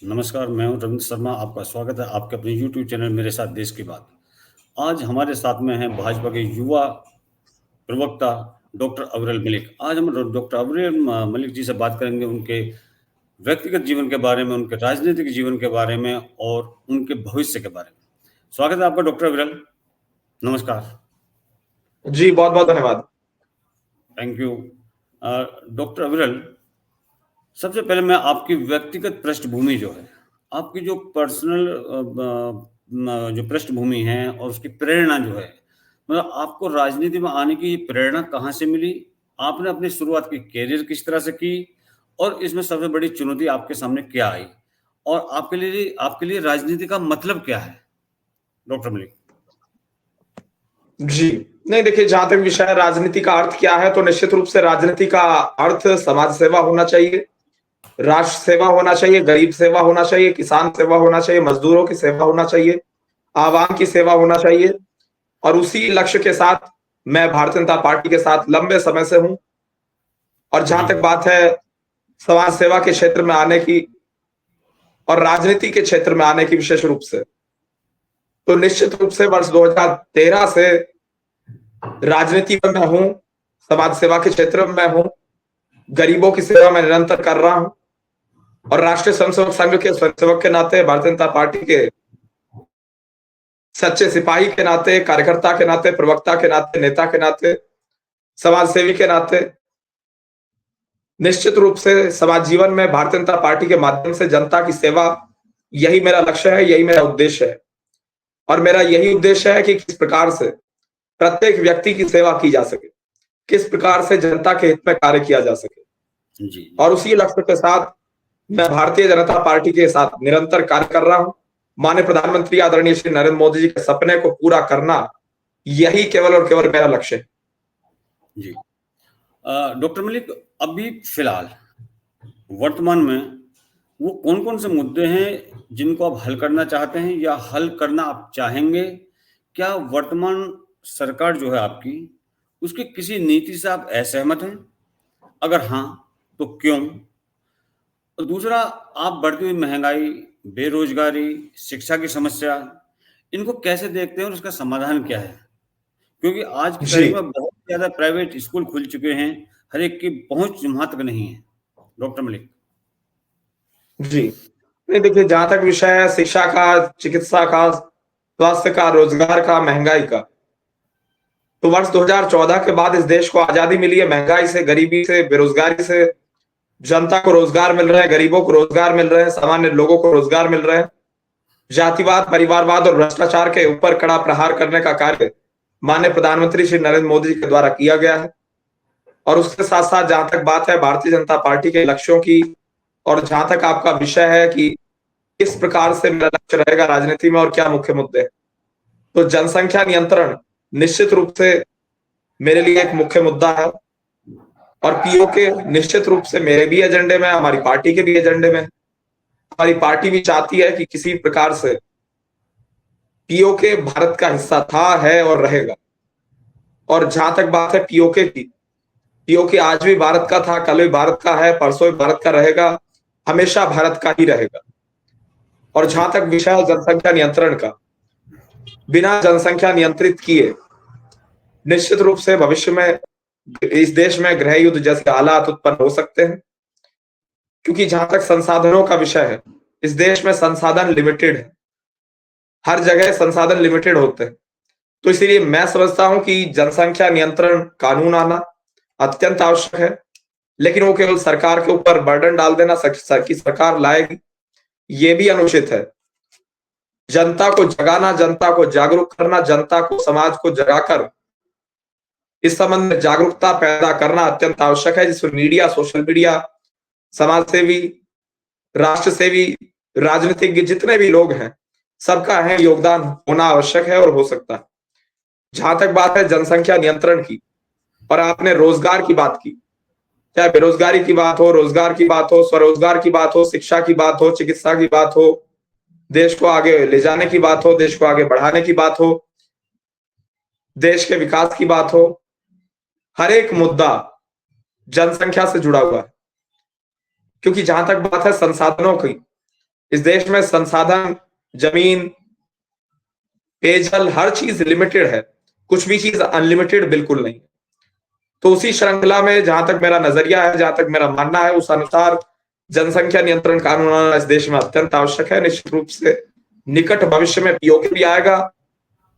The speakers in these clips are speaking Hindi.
नमस्कार, मैं हूँ रविंद्र शर्मा, आपका स्वागत है आपके अपने यूट्यूब चैनल मेरे साथ देश की बात। आज हमारे साथ में हैं भाजपा के युवा प्रवक्ता डॉक्टर अविरल मलिक। आज हम डॉक्टर अविरल मलिक जी से बात करेंगे उनके व्यक्तिगत जीवन के बारे में, उनके राजनीतिक जीवन के बारे में और उनके भविष्य के बारे में। स्वागत है आपका डॉक्टर अविरल, नमस्कार। जी, बहुत बहुत धन्यवाद। Thank you. डॉक्टर अविरल, सबसे पहले मैं आपकी व्यक्तिगत पृष्ठभूमि जो है, आपकी जो पर्सनल जो पृष्ठभूमि है और उसकी प्रेरणा जो है, मतलब आपको राजनीति में आने की प्रेरणा कहाँ से मिली? आपने अपनी शुरुआत की करियर किस तरह से की? और इसमें सबसे बड़ी चुनौती आपके सामने क्या आई? और आपके लिए राजनीति का मतलब क्या है? डॉक्टर मलिक। जी, नहीं देखिए, जहाँ तक विषय राजनीति का अर्थ क्या है, तो निश्चित रूप से राजनीति का अर्थ समाज सेवा होना चाहिए, राष्ट्र सेवा होना चाहिए, गरीब सेवा होना चाहिए, किसान सेवा होना चाहिए, मजदूरों की सेवा होना चाहिए, आवाम की सेवा होना चाहिए। और उसी लक्ष्य के साथ मैं भारतीय जनता पार्टी के साथ लंबे समय से हूँ। और जहाँ जी, तक बात है समाज सेवा के क्षेत्र में आने की और राजनीति के क्षेत्र में आने की विशेष रूप से, तो निश्चित रूप से वर्ष 2013 से राजनीति में मैं हूँ, समाज सेवा के क्षेत्र में मैं हूँ, गरीबों की सेवा मैं निरंतर कर रहा हूँ। और राष्ट्रीय स्वयंसेवक संघ के स्वयंसेवक के नाते, भारतीय जनता पार्टी के सच्चे सिपाही के नाते, कार्यकर्ता के नाते, प्रवक्ता के नाते, नेता के नाते, समाज सेवी के नाते, निश्चित रूप से समाज जीवन में भारतीय जनता पार्टी के माध्यम से जनता की सेवा, यही मेरा लक्ष्य है, यही मेरा उद्देश्य है। और मेरा यही उद्देश्य है कि किस प्रकार से प्रत्येक व्यक्ति की सेवा की जा सके, किस प्रकार से जनता के हित में कार्य किया जा सके। जी, जी। और उसी लक्ष्य के साथ मैं भारतीय जनता पार्टी के साथ निरंतर कार्य कर रहा हूं। माननीय प्रधानमंत्री आदरणीय श्री नरेंद्र मोदी जी के सपने को पूरा करना, यही केवल और केवल मेरा लक्ष्य है। जी। डॉक्टर मलिक, अभी फिलहाल वर्तमान में वो कौन-कौन से मुद्दे हैं जिनको आप हल करना चाहते हैं या हल करना आप चाहेंगे? क्या वर्तमान सरकार जो है आपकी, उसकी किसी नीति से आप असहमत हैं? अगर हाँ, तो क्यों? और दूसरा, आप बढ़ती हुई महँगाई, बेरोज़गारी, शिक्षा की समस्या, इनको कैसे देखते हैं और इसका समाधान क्या है? क्योंकि आज की जी, तारीख में बहुत ज़्यादा प्राइवेट स्कूल खुल चुके हैं, हर एक की पहुँच वहाँ तक नहीं है। डॉक्टर मलिक। जी। नहीं देखिए, जहां तक विषय है शिक्षा का, चिकित्सा का, स्वास्थ्य का, रोजगार का, महंगाई का, तो वर्ष 2014 के बाद इस देश को आजादी मिली है। महंगाई से, गरीबी से, बेरोजगारी से जनता को रोजगार मिल रहे हैं, गरीबों को रोजगार मिल रहे हैं, सामान्य लोगों को रोजगार मिल रहे हैं। जातिवाद, परिवारवाद और भ्रष्टाचार के ऊपर कड़ा प्रहार करने का कार्य माननीय प्रधानमंत्री श्री नरेंद्र मोदी जी के द्वारा किया गया है। और उसके साथ साथ जहां तक बात है भारतीय जनता पार्टी के लक्ष्यों की, और जहां तक आपका विषय है कि किस प्रकार से मेरा लक्ष्य रहेगा राजनीति में और क्या मुख्य मुद्दे, तो जनसंख्या नियंत्रण निश्चित रूप से मेरे लिए एक मुख्य मुद्दा है। और पीओके निश्चित रूप से मेरे भी एजेंडे में, हमारी पार्टी के भी एजेंडे में। हमारी पार्टी भी चाहती है कि किसी प्रकार से पीओके भारत का हिस्सा था, है और रहेगा। और जहां तक बात है पीओके की, पीओके आज भी भारत का था, कल भी भारत का है, परसों भी भारत का रहेगा, हमेशा भारत का ही रहेगा। और जी, जहां तक विषय है जनसंख्या नियंत्रण का, बिना जनसंख्या नियंत्रित किए निश्चित रूप से भविष्य में इस देश में गृह युद्ध जैसे हालात उत्पन्न हो सकते हैं। क्योंकि जहां तक संसाधनों का विषय है, इस देश में संसाधन लिमिटेड है, हर जगह संसाधन लिमिटेड होते हैं। तो इसीलिए मैं समझता हूं कि जनसंख्या नियंत्रण कानून आना अत्यंत आवश्यक है। लेकिन वो केवल सरकार के ऊपर बर्डन डाल देना कि सरकार लाएगी, ये भी अनुचित है। जनता को जगाना, जनता को जागरूक करना, जनता को, समाज को जगाकर इस संबंध में जागरूकता पैदा करना अत्यंत आवश्यक है, जिसमें मीडिया, सोशल मीडिया, समाज सेवी, राष्ट्र सेवी, राजनीतिज्ञ जितने भी लोग हैं, सबका अहम योगदान होना आवश्यक है और हो सकता है। जहां तक बात है जनसंख्या नियंत्रण की, और आपने रोजगार की बात की, चाहे बेरोजगारी की बात हो, रोजगार की बात हो, स्वरोजगार की बात हो, शिक्षा की बात हो, चिकित्सा की बात हो, देश को आगे ले जाने की बात हो, देश को आगे बढ़ाने की बात हो, देश के विकास की बात हो, हर एक मुद्दा जनसंख्या से जुड़ा हुआ है। क्योंकि जहां तक बात है संसाधनों की, इस देश में संसाधन, जमीन, पेयजल, हर चीज लिमिटेड है, कुछ भी चीज अनलिमिटेड बिल्कुल नहीं। तो उसी श्रृंखला में जहां तक मेरा नजरिया है, जहां तक मेरा मानना है, उस अनुसार जनसंख्या नियंत्रण कानून आना इस देश में अत्यंत आवश्यक है। निश्चित रूप से निकट भविष्य में पीओके भी आएगा,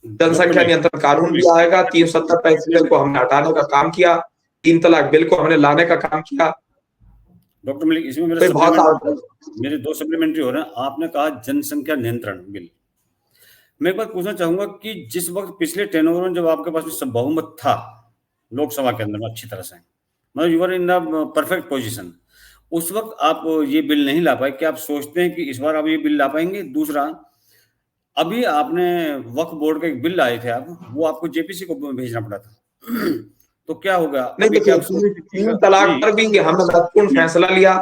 डॉक्टर जनसंख्या मलिक नियंत्रण कानून भी आएगा। 370 को हमने हटाने का काम किया, 3 तलाक बिल को हमने लाने का काम किया। डॉक्टर मलिक, इसमें तो बहुत मेरे 2 सप्लीमेंट्री हो रहे हैं। आपने कहा जनसंख्या नियंत्रण बिल। मैं एक बात पूछना चाहूंगा कि जिस वक्त पिछले टेनोवर में जब आपके पास में सब बहुमत था लोकसभा के अंदर में अच्छी तरह से, मतलब you are in the perfect position, उस वक्त आप ये बिल नहीं ला पाए, क्या आप सोचते हैं कि इस बार आप ये बिल ला पाएंगे? दूसरा, अभी आपने वक्फ बोर्ड का एक बिल लाए थे आप, वो आपको जेपीसी को भेजना पड़ा था तो क्या होगा नहीं। अभी? क्या आप देखिए, सोचते हैं 3 तलाक पर भी हमने महत्वपूर्ण फैसला लिया।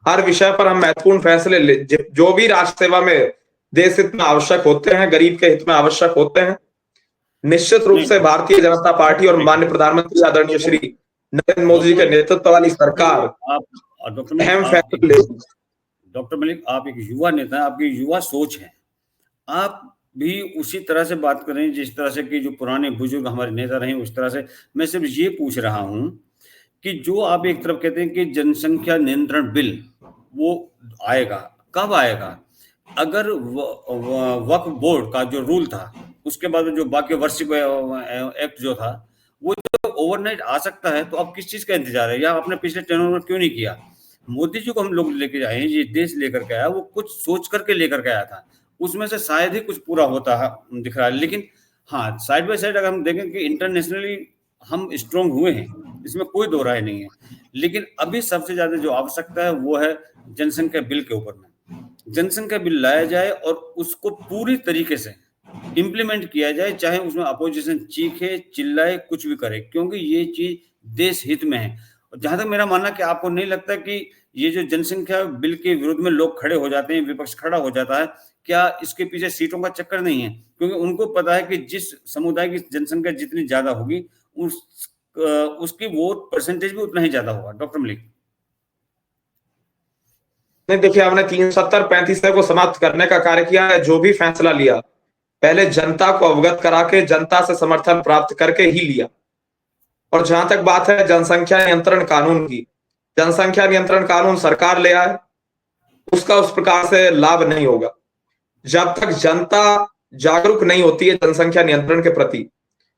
हर विषय पर हम महत्वपूर्ण फैसले ले, जो भी राष्ट्र सेवा में देश हित में आवश्यक होते हैं, गरीब के हित में आवश्यक होते हैं, निश्चित रूप नहीं, से भारतीय जनता पार्टी और माननीय प्रधानमंत्री आदरणीय श्री नरेंद्र मोदी जी के नेतृत्व वाली सरकार आप डॉक्टर अहम मलिक, फैसले लेगी। डॉक्टर मलिक, आप एक युवा नेता हैं, आपकी युवा सोच है, आप भी उसी तरह से बात करें जिस तरह से कि जो पुराने बुजुर्ग हमारे नेता रहे उस तरह से। मैं सिर्फ ये पूछ रहा हूं कि जो आप एक तरफ कहते हैं कि जनसंख्या नियंत्रण बिल वो आएगा, कब आएगा? अगर वक्फ बोर्ड का जो रूल था उसके बाद जो बाकी वार्षिक एक्ट जो था वो तो ओवरनाइट आ सकता है, तो अब किस चीज का इंतजार है? या आपने पिछले टेनोर में क्यों नहीं किया? मोदी जी को हम लोग लेके आए हैं, ये देश लेकर के आया, वो कुछ सोच करके लेकर के आया था, उसमें से शायद ही कुछ पूरा होता है दिख रहा है। लेकिन हाँ, साइड बाय साइड अगर हम देखें कि इंटरनेशनली हम स्ट्रांग हुए हैं, इसमें कोई दो राय नहीं है। लेकिन अभी सबसे ज्यादा जो आवश्यकता है वो है जनसंख्या बिल के ऊपर में। जनसंख्या बिल लाया जाए और उसको पूरी तरीके से इम्प्लीमेंट किया जाए, चाहे उसमें अपोजिशन चीखे चिल्लाए कुछ भी करे, क्योंकि ये चीज देश हित में है। जहां तक मेरा मानना कि आपको नहीं लगता कि ये जो जनसंख्या बिल के विरोध में लोग खड़े हो जाते हैं, विपक्ष खड़ा हो जाता है, क्या इसके पीछे सीटों का चक्कर नहीं है? क्योंकि उनको पता है कि जिस समुदाय की जनसंख्या जितनी ज्यादा होगी उसकी वोट परसेंटेज भी उतना ही ज्यादा होगा। डॉक्टर मलिक, नहीं, देखिए, हमने 370-35 को समाप्त करने का कार्य किया है। जो भी फैसला लिया पहले जनता को अवगत करा के, जनता से समर्थन प्राप्त करके ही लिया। और जहां तक बात है जनसंख्या नियंत्रण कानून की, जनसंख्या नियंत्रण कानून सरकार ले आए, उसका उस प्रकार से लाभ नहीं होगा जब तक जनता जागरूक नहीं होती है जनसंख्या नियंत्रण के प्रति,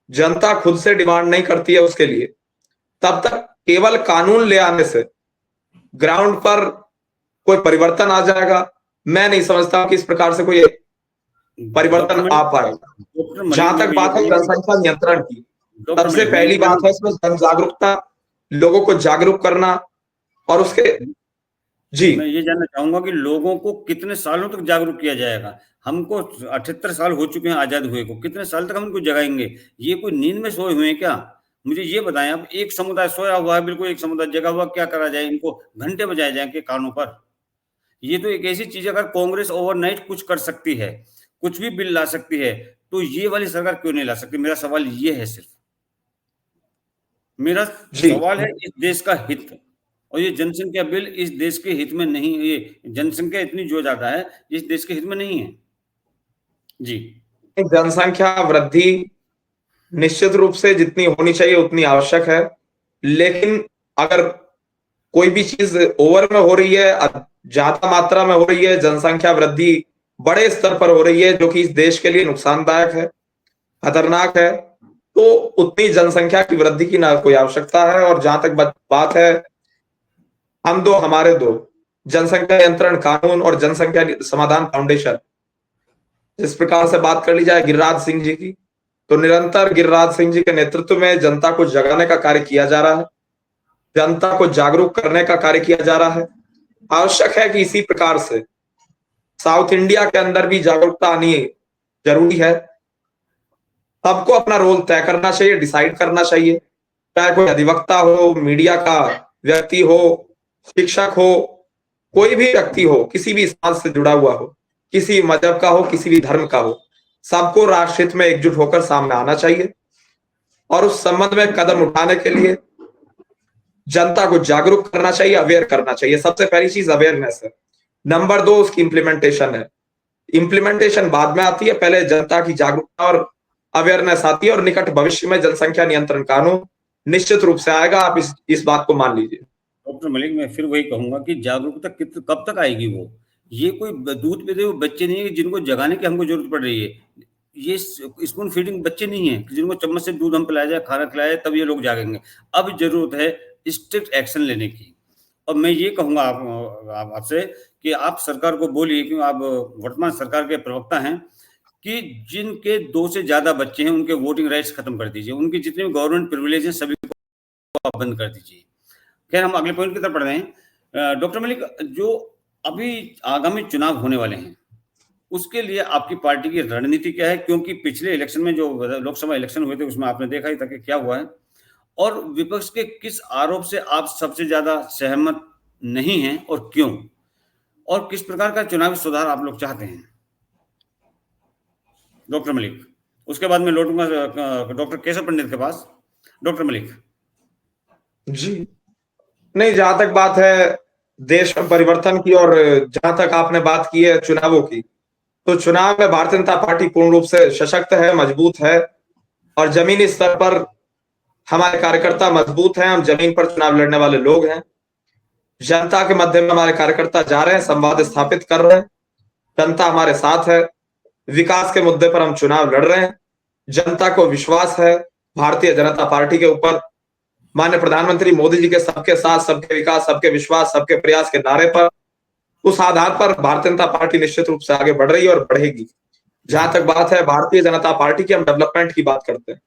जनता खुद से डिमांड नहीं करती है उसके लिए, तब तक केवल कानून ले आने से ग्राउंड पर कोई परिवर्तन आ जाएगा। मैं नहीं समझता कि इस प्रकार से कोई परिवर्तन आ पाएगा। जहां तक बात है जनसंख्या नियंत्रण की, सबसे पहली बात है इसमें जन जागरूकता, लोगों को जागरूक करना। और उसके जी, मैं ये जानना चाहूंगा कि लोगों को कितने सालों तक जागरूक किया जाएगा? हमको 78 साल हो चुके हैं आजाद हुए को, कितने साल तक हम इनको जगाएंगे? ये कोई नींद में सोए हुए हैं क्या? मुझे ये बताएं। अब एक समुदाय सोया हुआ है, बिल्कुल एक समुदाय जगा हुआ, क्या करा जाए? इनको घंटे बजाए जाएंगे कानों पर? ये तो एक ऐसी चीज, अगर कांग्रेस ओवरनाइट कुछ कर सकती है, कुछ भी बिल ला सकती है, तो ये वाली सरकार क्यों नहीं ला सकती? मेरा सवाल ये है, सिर्फ मेरा जी, सवाल है इस देश का हित। और ये जनसंख्या बिल इस देश के हित में नहीं, ये जनसंख्या इतनी जो ज्यादा है इस देश के हित में नहीं है। जी, जनसंख्या वृद्धि निश्चित रूप से जितनी होनी चाहिए उतनी आवश्यक है। लेकिन अगर कोई भी चीज ओवर में हो रही है, ज्यादा मात्रा में हो रही है, जनसंख्या वृद्धि बड़े स्तर पर हो रही है, जो कि इस देश के लिए नुकसानदायक है, खतरनाक है, तो उतनी जनसंख्या की वृद्धि की ना कोई आवश्यकता है। और जहां तक बात है हमारे दो जनसंख्या नियंत्रण कानून और जनसंख्या समाधान फाउंडेशन, जिस प्रकार से बात कर ली जाए गिरिराज सिंह जी की, तो निरंतर गिरिराज सिंह जी के नेतृत्व में जनता को जगाने का कार्य किया जा रहा है, जनता को जागरूक करने का कार्य किया जा रहा है। आवश्यक है कि इसी प्रकार से साउथ इंडिया के अंदर भी जागरूकता आनी जरूरी है। सबको अपना रोल तय करना चाहिए, डिसाइड करना चाहिए, चाहे कोई अधिवक्ता हो, मीडिया का व्यक्ति हो, शिक्षक हो, कोई भी व्यक्ति हो, किसी भी समाज से जुड़ा हुआ हो, किसी मजहब का हो, किसी भी धर्म का हो, सबको राष्ट्र हित में एकजुट होकर सामने आना चाहिए। और उस संबंध में कदम उठाने के लिए जनता को जागरूक करना चाहिए, अवेयर करना चाहिए। सबसे पहली चीज अवेयरनेस है। नंबर 2 उसकी इम्प्लीमेंटेशन है। इम्प्लीमेंटेशन बाद में आती है, पहले जनता की जागरूकता और अवेयरनेस आती है, और निकट भविष्य में जनसंख्या नियंत्रण कानून निश्चित रूप से आएगा, आप इस बात को मान लीजिए। डॉक्टर मलिक, मैं फिर वही कहूंगा कि जागरूकता कब तक आएगी? वो ये कोई दूध पीते हुए बच्चे नहीं है जिनको जगाने की हमको जरूरत पड़ रही है। ये स्पून फीडिंग बच्चे नहीं है कि जिनको चम्मच से दूध हम पिलाया जाए, खाना खिलाया जाए, तब ये लोग जागेंगे। अब जरूरत है स्ट्रिक्ट एक्शन लेने की। और मैं ये कहूंगा आपसे कि आप सरकार को बोलिए, क्योंकि आप वर्तमान सरकार के प्रवक्ता हैं, कि जिनके 2 से ज्यादा बच्चे हैं उनके वोटिंग राइट्स खत्म कर दीजिए, उनकी जितने भी गवर्नमेंट प्रिविलेज हैं सभी को आप बंद कर दीजिए। खैर, हम अगले पॉइंट की तरफ बढ़ रहे हैं। डॉक्टर मलिक, जो अभी आगामी चुनाव होने वाले हैं उसके लिए आपकी पार्टी की रणनीति क्या है? क्योंकि पिछले इलेक्शन में जो लोकसभा इलेक्शन हुए थे उसमें आपने देखा ही था कि क्या हुआ है। और विपक्ष के किस आरोप से आप सबसे ज्यादा सहमत नहीं हैं और क्यों? और किस प्रकार का चुनावी सुधार आप लोग चाहते हैं, डॉक्टर मलिक? उसके बाद मैं लौटूंगा डॉक्टर केशव पंडित के पास। डॉक्टर मलिक जी, नहीं, जहां तक बात है देश में परिवर्तन की, और जहां तक आपने बात की है चुनावों की, तो चुनाव में भारतीय जनता पार्टी पूर्ण रूप से सशक्त है, मजबूत है, और जमीनी स्तर पर हमारे कार्यकर्ता मजबूत हैं। हम जमीन पर चुनाव लड़ने वाले लोग हैं। जनता के मध्य में हमारे कार्यकर्ता जा रहे हैं, संवाद स्थापित कर रहे हैं, जनता हमारे साथ है, विकास के मुद्दे पर हम चुनाव लड़ रहे हैं। जनता को विश्वास है भारतीय जनता पार्टी के ऊपर, माननीय प्रधानमंत्री मोदी जी के सबके साथ, सबके विकास, सबके विश्वास, सबके प्रयास के नारे पर। उस आधार पर भारतीय जनता पार्टी निश्चित रूप से आगे बढ़ रही है और बढ़ेगी। जहां तक बात है भारतीय जनता पार्टी की, हम डेवलपमेंट की बात करते हैं,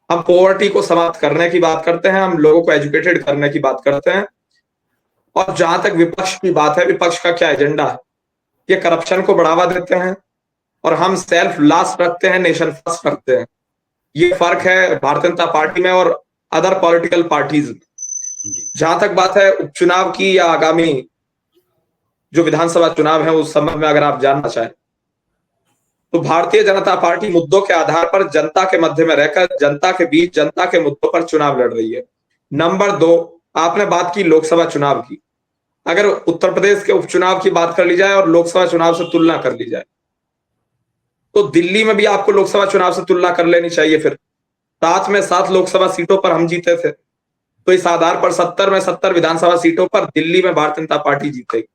हम पॉवर्टी को समाप्त करने की बात करते हैं, हम लोगों को एजुकेटेड करने की बात करते हैं। और जहां तक विपक्ष की बात है, विपक्ष का क्या एजेंडा है? ये करप्शन को बढ़ावा देते हैं, और हम सेल्फ लास्ट रखते हैं, नेशन फर्स्ट रखते हैं। ये फर्क है भारतीय जनता पार्टी में और अदर पॉलिटिकल पार्टीज में। जहां तक बात है उपचुनाव की या आगामी जो विधानसभा चुनाव है उस संबंध में अगर आप जानना चाहें, तो भारतीय जनता पार्टी मुद्दों के आधार पर जनता के मध्य में रहकर, जनता के बीच, जनता के मुद्दों पर चुनाव लड़ रही है। नंबर 2, आपने बात की लोकसभा चुनाव की। अगर उत्तर प्रदेश के उपचुनाव की बात कर ली जाए और लोकसभा चुनाव से तुलना कर ली जाए, तो दिल्ली में भी आपको लोकसभा चुनाव से तुलना कर लेनी चाहिए। फिर 7 में 7 लोकसभा सीटों पर हम जीते थे, तो इस आधार पर 70 में 70 विधानसभा सीटों पर दिल्ली में भारतीय जनता पार्टी जीतेगी,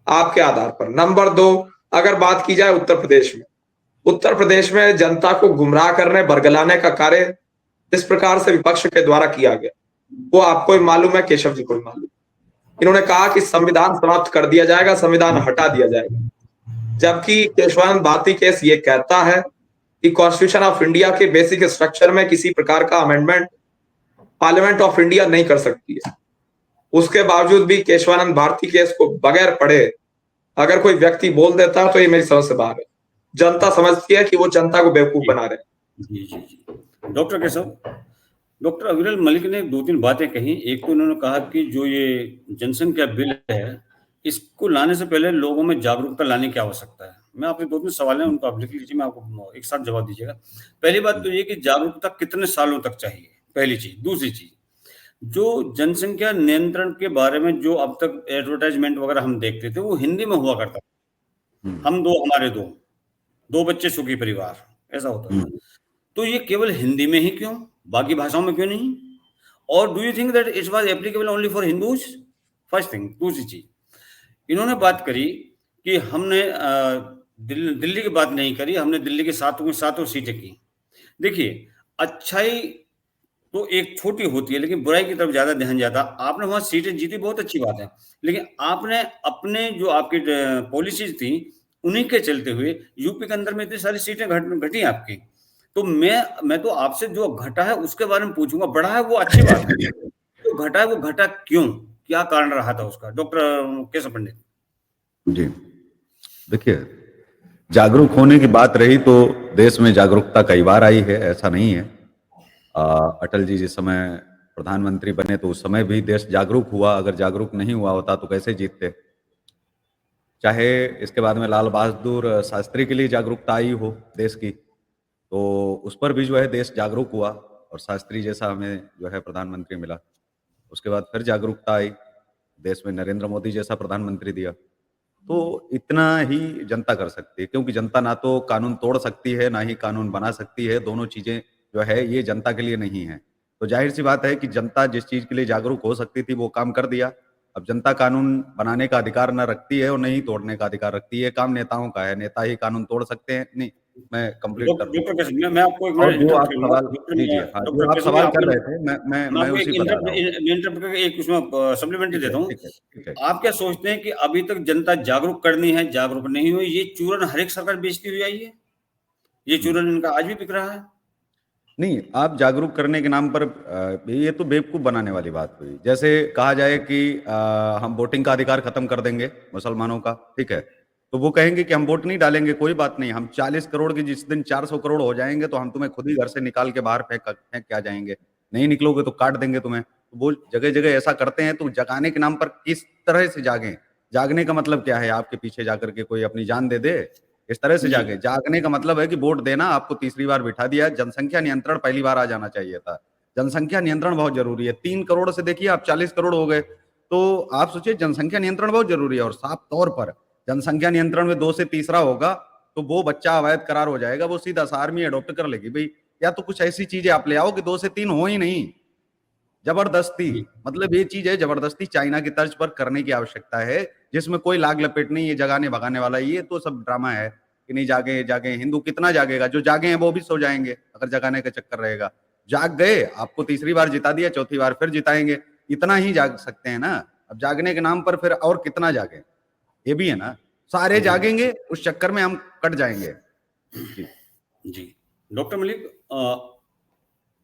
आपके आधार पर। नंबर 2, अगर बात की जाए उत्तर प्रदेश में, उत्तर प्रदेश में जनता को गुमराह करने, बरगलाने का कार्य इस प्रकार से विपक्ष के द्वारा किया गया, वो आपको ही मालूम है, केशव जी को ही मालूम। इन्होंने कहा कि संविधान समाप्त कर दिया जाएगा, संविधान हटा दिया जाएगा, जबकि केशवानंद भारती केस ये कहता है कि कॉन्स्टिट्यूशन ऑफ इंडिया के बेसिक स्ट्रक्चर में किसी प्रकार का अमेंडमेंट पार्लियामेंट ऑफ इंडिया नहीं कर सकती है। उसके बावजूद भी केशवानंद भारती केस को बगैर पढ़े अगर कोई व्यक्ति बोल देता है तो ये मेरी समझ से बाहर है। जनता समझती है कि वो जनता को बेवकूफ बना रहे हैं। जी जी जी। डॉक्टर केशव, डॉक्टर अविरल मलिक ने 2-3 बातें कही। एक तो उन्होंने कहा कि जो ये जनसंख्या बिल है इसको लाने से पहले लोगों में जागरूकता लाने की आवश्यकता है। मैं आपके 2-3 सवाल हैं उनको आप लिख लीजिए, मैं आपको एक साथ जवाब दीजिएगा। पहली बात तो ये कि जागरूकता कितने सालों तक चाहिए, पहली चीज। दूसरी चीज, जो जनसंख्या नियंत्रण के बारे में जो अब तक एडवर्टाइजमेंट वगैरह हम देखते थे वो हिंदी में हुआ करता था। हम दो हमारे दो बच्चे सुखी परिवार, ऐसा होता था। तो ये केवल हिंदी में ही क्यों, बाकी भाषाओं में क्यों नहीं? और do you think that it was applicable only for Hindus? First thing. दूसरी चीज, इन्होंने बात करी कि हमने दिल्ली की बात नहीं करी, हमने दिल्ली के सातों सीटें की। देखिए, अच्छाई तो एक छोटी होती है लेकिन बुराई की तरफ ज्यादा ध्यान जाता। आपने वहां सीटें जीती, बहुत अच्छी बात है, लेकिन आपने अपने जो आपकी पॉलिसीज थी उन्हीं के चलते हुए यूपी के अंदर में इतनी सारी सीटें घटी आपकी। तो मैं तो आपसे जो घटा है उसके बारे में पूछूंगा। बढ़ा है वो अच्छी बात है, तो घटा है वो घटा क्यों, क्या कारण रहा था उसका? डॉक्टर केशव पंडित जी, देखिए, जागरूक होने की बात रही तो देश में जागरूकता कई बार आई है, ऐसा नहीं है। अटल जी जिस समय प्रधानमंत्री बने तो उस समय भी देश जागरूक हुआ। अगर जागरूक नहीं हुआ होता तो कैसे जीतते? चाहे इसके बाद में लाल बहादुर शास्त्री के लिए जागरूकता आई हो देश की, तो उस पर भी जो है देश जागरूक हुआ और शास्त्री जैसा हमें जो है प्रधानमंत्री मिला। उसके बाद फिर जागरूकता आई, देश में नरेंद्र मोदी जैसा प्रधानमंत्री दिया। तो इतना ही जनता कर सकती है, क्योंकि जनता ना तो कानून तोड़ सकती है, ना ही कानून बना सकती है। दोनों चीजें जो है ये जनता के लिए नहीं है। तो जाहिर सी बात है कि जनता जिस चीज के लिए जागरूक हो सकती थी वो काम कर दिया। अब जनता कानून बनाने का अधिकार न रखती है और नहीं तोड़ने का अधिकार रखती है। काम नेताओं का है, नेता ही कानून तोड़ सकते हैं। नहीं, मैं कंप्लीट कर दूं। डॉक्टर कैसे, मैं आपको एक और मिनट जो इंटरप्ट आप करूंगा सवाल, डॉक्टर। जी जी हाँ, जो डॉक्टर आप कैसे, सवाल कर रहे थे मैं मैं आपको उसी पर आ रहा हूँ। मैं इंटरप्ट करके एक उसमें सप्लीमेंट्री ठीक है, देता हूँ। ठीक है, ठीक है। आप क्या सोचते हैं कि अभी तक जनता जागरूक करनी है, जागरूक नहीं हुई? ये चूरन हर एक सरकार बेचती हुई आई है, ये चूरन इनका आज भी बिक रहा है। नहीं, आप जागरूक करने के नाम पर ये तो बेवकूफ बनाने वाली बात हुई। जैसे कहा जाए कि हम वोटिंग का अधिकार खत्म कर देंगे मुसलमानों का, ठीक है, तो वो कहेंगे कि हम वोट नहीं डालेंगे, कोई बात नहीं, हम 40 करोड़ की जिस दिन 400 करोड़ हो जाएंगे तो हम तुम्हें खुद ही घर से निकाल के बाहर फेंक फेंक के आ जाएंगे, नहीं निकलोगे तो काट देंगे तुम्हें। तो वो जगह जगह ऐसा करते हैं। तो जगाने के नाम पर किस तरह से जागें? जागने का मतलब क्या है? आपके पीछे जाकर के कोई अपनी जान दे दे? इस तरह से जी जागे? जागने का मतलब है कि वोट देना, आपको तीसरी बार बिठा दिया। जनसंख्या नियंत्रण पहली बार आ जाना चाहिए था। जनसंख्या नियंत्रण बहुत जरूरी है। 3 करोड़ से देखिए आप 40 करोड़ हो गए, तो आप सोचिए जनसंख्या नियंत्रण बहुत जरूरी है। और साफ तौर पर जनसंख्या नियंत्रण में 2 से तीसरा होगा तो वो बच्चा अवैध करार हो जाएगा, वो सीधा सा आर्मी अडॉप्ट कर लेगी भाई। या तो कुछ ऐसी चीजें आप ले आओ कि 2 से 3 हो ही नहीं, जबरदस्ती। जी मतलब ये चीज है जबरदस्ती चाइना की तर्ज पर करने की आवश्यकता है, जिसमें कोई लाग लपेट नहीं, ये जगाने भगाने वाला ये तो सब ड्रामा है कि नहीं जागे जागे। हिंदू कितना जागेगा? जो जागे हैं वो भी सो जाएंगे अगर जगाने का चक्कर रहेगा। जाग गए, आपको तीसरी बार जिता दिया, चौथी बार फिर जिताएंगे, इतना ही जाग सकते हैं ना। अब जागने के नाम पर फिर और कितना जागे, ये भी है ना। सारे जी जागेंगे, उस चक्कर में हम कट जाएंगे। जी जी डॉक्टर मलिक,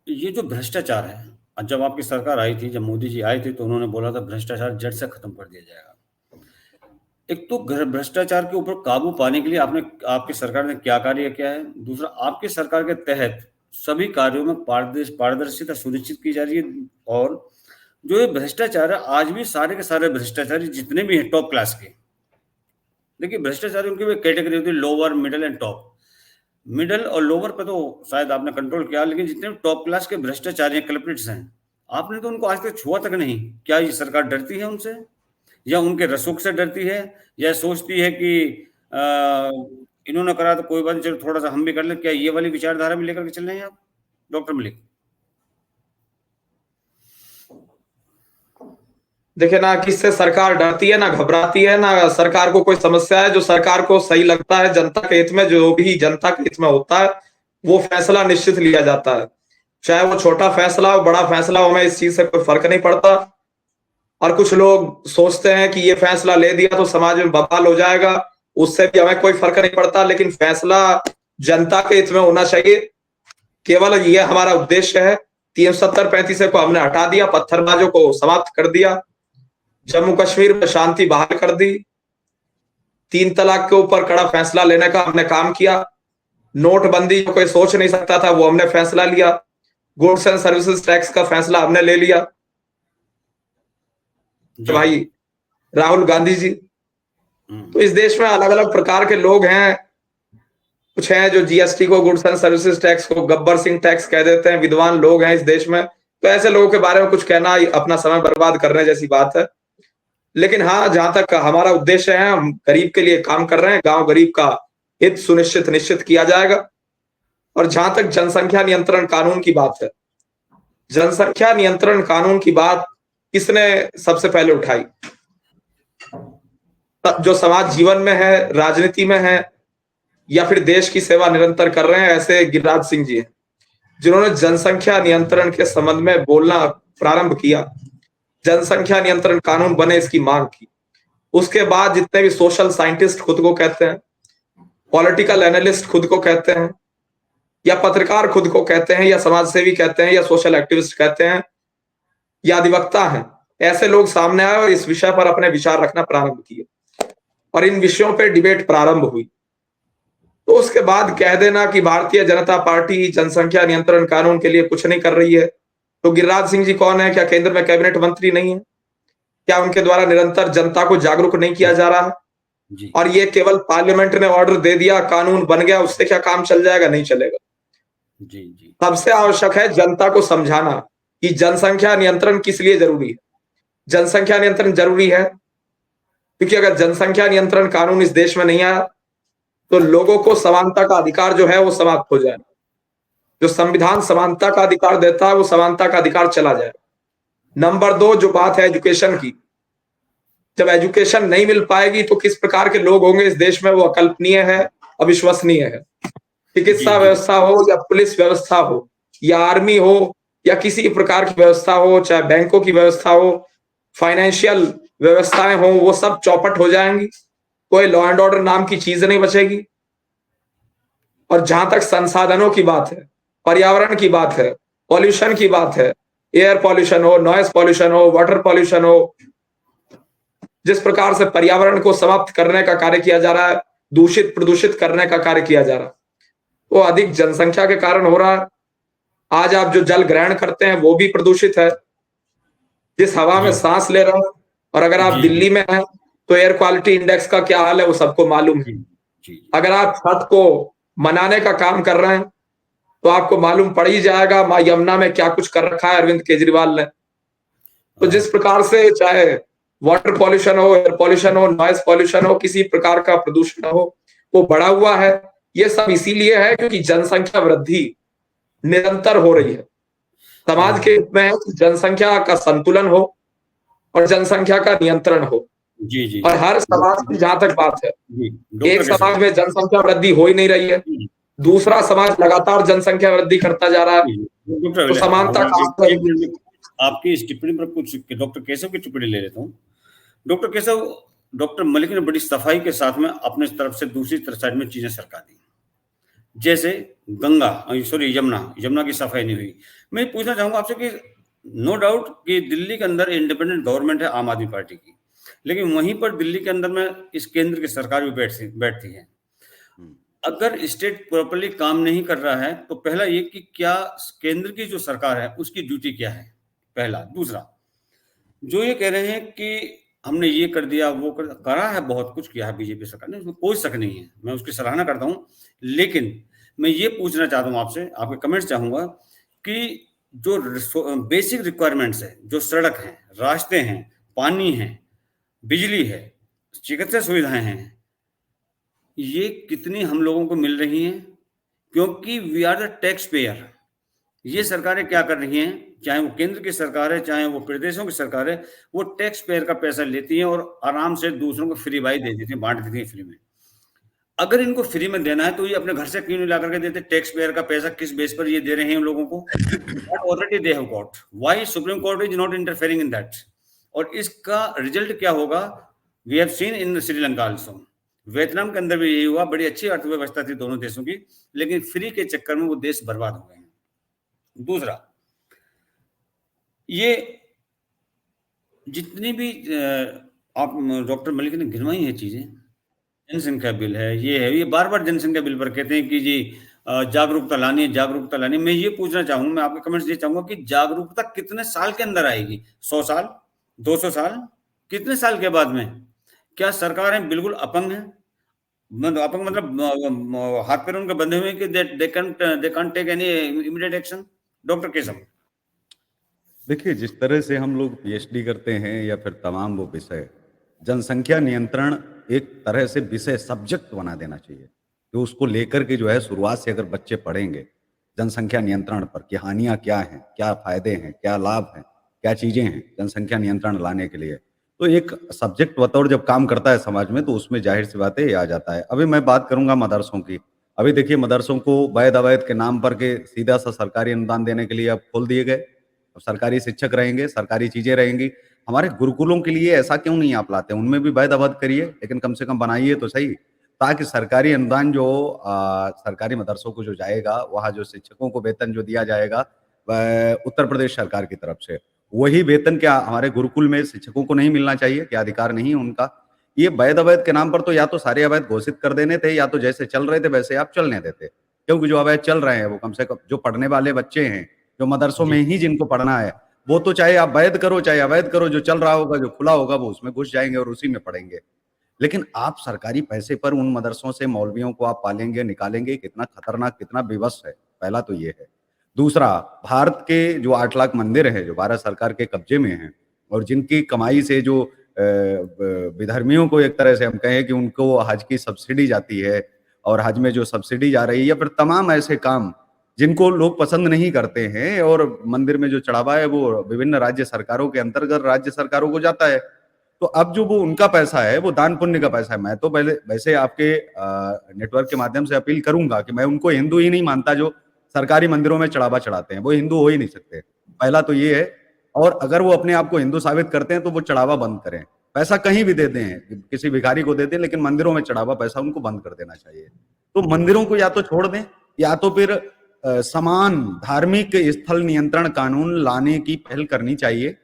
ये जो भ्रष्टाचार है, जब आपकी सरकार आई थी, जब मोदी जी आए थे तो उन्होंने बोला था भ्रष्टाचार जड़ से खत्म कर दिया जाएगा। एक तो भ्रष्टाचार के ऊपर काबू पाने के लिए आपकी सरकार ने क्या कार्य किया है? दूसरा, आपकी सरकार के तहत सभी कार्यों में पारदर्शिता सुनिश्चित की जा रही है। और जो ये भ्रष्टाचार है, आज भी सारे के सारे भ्रष्टाचारी जितने भी हैं टॉप क्लास के, देखिए भ्रष्टाचारी उनकी भी कैटेगरी होती है, lower, middle and top. Middle और लोअर पे तो शायद आपने कंट्रोल किया, लेकिन जितने टॉप क्लास के भ्रष्टाचारी हैं, कल्प्रिट्स हैं, आपने तो उनको आज तक छुआ तक नहीं। क्या ये सरकार डरती है उनसे, या उनके रसूख से डरती है, या सोचती है कि अ, इन्होंने करा तो कोई बात नहीं, चलो थोड़ा सा हम भी कर लें? क्या ये वाली विचारधारा भी लेकर के चल रहे हैं आप, डॉक्टर मलिक? देखिए ना, किससे सरकार डरती है ना घबराती है, ना सरकार को कोई समस्या है। जो सरकार को सही लगता है जनता के हित में, जो भी जनता के हित में होता है वो फैसला निश्चित लिया जाता है। चाहे वो छोटा फैसला हो बड़ा फैसला हो, हमें इस चीज से कोई फर्क नहीं पड़ता। और कुछ लोग सोचते हैं कि ये फैसला ले दिया तो समाज में बवाल हो जाएगा, उससे भी हमें कोई फर्क नहीं पड़ता। लेकिन फैसला जनता के हित में होना चाहिए, केवल ये हमारा उद्देश्य है। 370-35 को हमने हटा दिया, पत्थरबाजों को समाप्त कर दिया, जम्मू कश्मीर में शांति बहाल कर दी, 3 तलाक के ऊपर कड़ा फैसला लेने का हमने काम किया, नोटबंदी जो कोई सोच नहीं सकता था वो हमने फैसला लिया, गुड्स एंड सर्विसेज टैक्स का फैसला हमने ले लिया। तो भाई राहुल गांधी जी, तो इस देश में अलग अलग प्रकार के लोग हैं। कुछ हैं जो जीएसटी को, गुड्स एंड सर्विसेज टैक्स को गब्बर सिंह टैक्स कह देते हैं, विद्वान लोग हैं इस देश में। तो ऐसे लोगों के बारे में कुछ कहना अपना समय बर्बाद करने जैसी बात है। लेकिन हाँ, जहां तक हमारा उद्देश्य है, हम गरीब के लिए काम कर रहे हैं, गांव गरीब का हित सुनिश्चित निश्चित किया जाएगा। और जहां तक जनसंख्या नियंत्रण कानून की बात है, जनसंख्या नियंत्रण कानून की बात किसने सबसे पहले उठाई? जो समाज जीवन में है, राजनीति में है, या फिर देश की सेवा निरंतर कर रहे हैं, ऐसे गिरिराज सिंह जी हैं जिन्होंने जनसंख्या नियंत्रण के संबंध में बोलना प्रारंभ किया, जनसंख्या नियंत्रण कानून बने इसकी मांग की। उसके बाद जितने भी सोशल साइंटिस्ट खुद को कहते हैं, पॉलिटिकल एनालिस्ट खुद को कहते हैं, या पत्रकार खुद को कहते हैं, या समाजसेवी कहते हैं, या सोशल एक्टिविस्ट कहते हैं, या अधिवक्ता हैं, ऐसे लोग सामने आए और इस विषय पर अपने विचार रखना प्रारंभ किए और इन विषयों पर डिबेट प्रारंभ हुई। तो उसके बाद कह देना कि भारतीय जनता पार्टी जनसंख्या नियंत्रण कानून के लिए कुछ नहीं कर रही है, तो गिरिराज सिंह जी कौन है? क्या केंद्र में कैबिनेट मंत्री नहीं है? क्या उनके द्वारा निरंतर जनता को जागरूक नहीं किया जा रहा है? जी और ये केवल पार्लियामेंट ने ऑर्डर दे दिया, कानून बन गया, उससे क्या काम चल जाएगा? नहीं चलेगा। जी जी सबसे आवश्यक है जनता को समझाना कि जनसंख्या नियंत्रण किस लिए जरूरी है। जनसंख्या नियंत्रण जरूरी है क्योंकि अगर जनसंख्या नियंत्रण कानून इस देश में नहीं आया तो लोगों को समानता का अधिकार जो है वो समाप्त हो जाए। जो संविधान समानता का अधिकार देता है वो समानता का अधिकार चला जाए। नंबर 2 जो बात है एजुकेशन की, जब एजुकेशन नहीं मिल पाएगी तो किस प्रकार के लोग होंगे इस देश में, वो अकल्पनीय है, अविश्वसनीय है। चिकित्सा व्यवस्था हो या पुलिस व्यवस्था हो या आर्मी हो या किसी प्रकार की व्यवस्था हो, चाहे बैंकों की व्यवस्था हो, फाइनेंशियल व्यवस्थाएं हो, वो सब चौपट हो जाएंगी। कोई लॉ एंड ऑर्डर नाम की चीज नहीं बचेगी। और जहां तक संसाधनों की बात है, पर्यावरण की बात है, पॉल्यूशन की बात है, एयर पॉल्यूशन हो, नॉइज पॉल्यूशन हो, वाटर पॉल्यूशन हो, जिस प्रकार से पर्यावरण को समाप्त करने का कार्य किया जा रहा है, दूषित प्रदूषित करने का कार्य किया जा रहा है, वो अधिक जनसंख्या के कारण हो रहा है। आज आप जो जल ग्रहण करते हैं वो भी प्रदूषित है। जिस हवा में सांस ले रहे हैं, और अगर आप दिल्ली में हैं तो एयर क्वालिटी इंडेक्स का क्या हाल है वो सबको मालूम है। अगर आप छठ को मनाने का काम कर रहे हैं तो आपको मालूम पड़ ही जाएगा मां यमुना में क्या कुछ कर रखा है अरविंद केजरीवाल ने। तो जिस प्रकार से चाहे वाटर पॉल्यूशन हो, एयर पॉल्यूशन हो, नॉइज पॉल्यूशन हो, किसी प्रकार का प्रदूषण हो, वो बढ़ा हुआ है। ये सब इसीलिए है क्योंकि जनसंख्या वृद्धि निरंतर हो रही है। समाज के हित में है कि जनसंख्या का संतुलन हो और जनसंख्या का नियंत्रण हो। जी और हर समाज की जहां तक बात है, एक समाज में जनसंख्या वृद्धि हो ही नहीं रही है, दूसरा समाज लगातार जनसंख्या वृद्धि करता जा रहा है, तो समानता कहां है? आपकी इस टिप्पणी पर कुछ डॉक्टर केशव की टिप्पणी ले लेता हूँ। डॉक्टर केशव, डॉक्टर मलिक ने बड़ी सफाई के साथ में अपने तरफ से दूसरी तरफ साइड में चीजें सरका दी, जैसे यमुना की सफाई नहीं हुई। मैं पूछना चाहूंगा आपसे कि नो डाउट कि दिल्ली के अंदर इंडिपेंडेंट गवर्नमेंट है आम आदमी पार्टी की, लेकिन वहीं पर दिल्ली के अंदर में इस केंद्र की सरकार भी बैठती है। अगर स्टेट प्रॉपर्ली काम नहीं कर रहा है तो पहला ये कि क्या केंद्र की जो सरकार है उसकी ड्यूटी क्या है, पहला। दूसरा, जो ये कह रहे हैं कि हमने ये कर दिया वो करा है, बहुत कुछ किया है बीजेपी सरकार ने, उसमें कोई शक नहीं है, मैं उसकी सराहना करता हूँ। लेकिन मैं ये पूछना चाहता हूँ आपसे, आपके कमेंट्स चाहूंगा कि जो बेसिक रिक्वायरमेंट्स है, जो सड़क है, रास्ते हैं, पानी है, बिजली है, चिकित्सा सुविधाएं हैं, ये कितनी हम लोगों को मिल रही हैं? क्योंकि we are the tax payer. ये सरकारें क्या कर रही हैं, चाहे वो केंद्र की सरकार है चाहे वो प्रदेशों की सरकार है, वो टैक्स पेयर का पैसा लेती हैं और आराम से दूसरों को फ्री बाई दे देती हैं, बांट देती हैं फ्री में। अगर इनको फ्री में देना है तो ये अपने घर से क्यों नहीं ला करके देते? टैक्स पेयर का पैसा किस बेस पर ये दे रहे हैं उन लोगों को? Already they have got, why supreme court is not interfering in that? और इसका रिजल्ट क्या होगा? We have seen in Sri Lanka also, Vietnam के अंदर भी यही हुआ। बड़ी अच्छी अर्थव्यवस्था थी दोनों देशों की, लेकिन फ्री के चक्कर में वो देश बर्बाद हो गए हैं। दूसरा, ये जितनी भी आप डॉक्टर मलिक ने गिनवाई है चीजें, जनसंख्या बिल है, ये बार बार जनसंख्या बिल पर कहते हैं कि जी जागरूकता लानी है, जागरूकता लानी है। मैं ये पूछना चाहूंगा, मैं आपके कमेंट्स ये चाहूंगा कि जागरूकता कितने साल के अंदर आएगी? 100 साल, 200 साल, कितने साल के बाद में? क्या सरकारें बिल्कुल अपंग है? अपंग मतलब हाथ पैर उनके बंधे हुए हैं कि they can't take any immediate action? Doctor Keshav, देखिए, जिस तरह से हम लोग पीएचडी करते हैं या फिर तमाम वो विषय, जनसंख्या नियंत्रण एक तरह से विषय सब्जेक्ट बना देना चाहिए, तो उसको लेकर के जो है शुरुआत से अगर बच्चे पढ़ेंगे जनसंख्या नियंत्रण पर कि हानियां क्या हैं, क्या फायदे हैं, क्या लाभ हैं, क्या चीजें हैं जनसंख्या नियंत्रण लाने के लिए, तो एक सब्जेक्ट बतौर जब काम करता है समाज में तो उसमें जाहिर सी बात है ये आ जाता है। अभी मैं बात करूंगा मदरसों की। अभी देखिए, मदरसों को वैध अवैध के नाम पर के सीधा सा सरकारी अनुदान देने के लिए अब खोल दिए गए। अब सरकारी शिक्षक रहेंगे, सरकारी चीजें रहेंगी। हमारे गुरुकुलों के लिए ऐसा क्यों नहीं आप लाते? उनमें भी वैध अवैध करिए, लेकिन कम से कम बनाइए तो सही, ताकि सरकारी अनुदान जो सरकारी मदरसों को जो जाएगा, वहाँ जो शिक्षकों को वेतन जो दिया जाएगा वह उत्तर प्रदेश सरकार की तरफ से, वही वेतन क्या हमारे गुरुकुल में शिक्षकों को नहीं मिलना चाहिए? क्या अधिकार नहीं है उनका? ये वैध अवैध के नाम पर तो या तो सारे अवैध घोषित कर देने थे, या तो जैसे चल रहे थे वैसे आप चलने देते। क्योंकि जो अवैध चल रहे हैं वो कम से कम जो पढ़ने वाले बच्चे हैं, जो मदरसों में ही जिनको पढ़ना है, वो तो चाहे आप वैध करो चाहे अवैध करो, जो चल रहा होगा, जो खुला होगा, वो उसमें घुस जाएंगे और उसी में पढ़ेंगे। लेकिन आप सरकारी पैसे पर उन मदरसों से मौलवियों को आप पालेंगे, निकालेंगे, कितना खतरनाक, कितना विवश है। पहला तो ये है। दूसरा, भारत के जो 8 लाख मंदिर हैं जो भारत सरकार के कब्जे में हैं और जिनकी कमाई से जो विधर्मियों को एक तरह से हम कहें कि उनको हज की सब्सिडी जाती है, और हज में जो सब्सिडी जा रही है, या फिर तमाम ऐसे काम जिनको लोग पसंद नहीं करते हैं, और मंदिर में जो चढ़ावा है वो विभिन्न राज्य सरकारों के अंतर्गत राज्य सरकारों को जाता है। तो अब जो वो उनका पैसा है वो दान पुण्य का पैसा है। मैं तो पहले वैसे आपके नेटवर्क के माध्यम से अपील करूंगा कि मैं उनको हिंदू ही नहीं मानता जो सरकारी मंदिरों में चढ़ावा चढ़ाते हैं, वो हिंदू हो ही नहीं सकते। पहला तो ये है, और अगर वो अपने आप को हिंदू साबित करते हैं तो वो चढ़ावा बंद करें। पैसा कहीं भी दे दें, किसी भिखारी को दे दें, लेकिन मंदिरों में चढ़ावा पैसा उनको बंद कर देना चाहिए। तो मंदिरों को या तो छोड़ दें, या तो फिर समान धार्मिक स्थल नियंत्रण कानून लाने की पहल करनी चाहिए।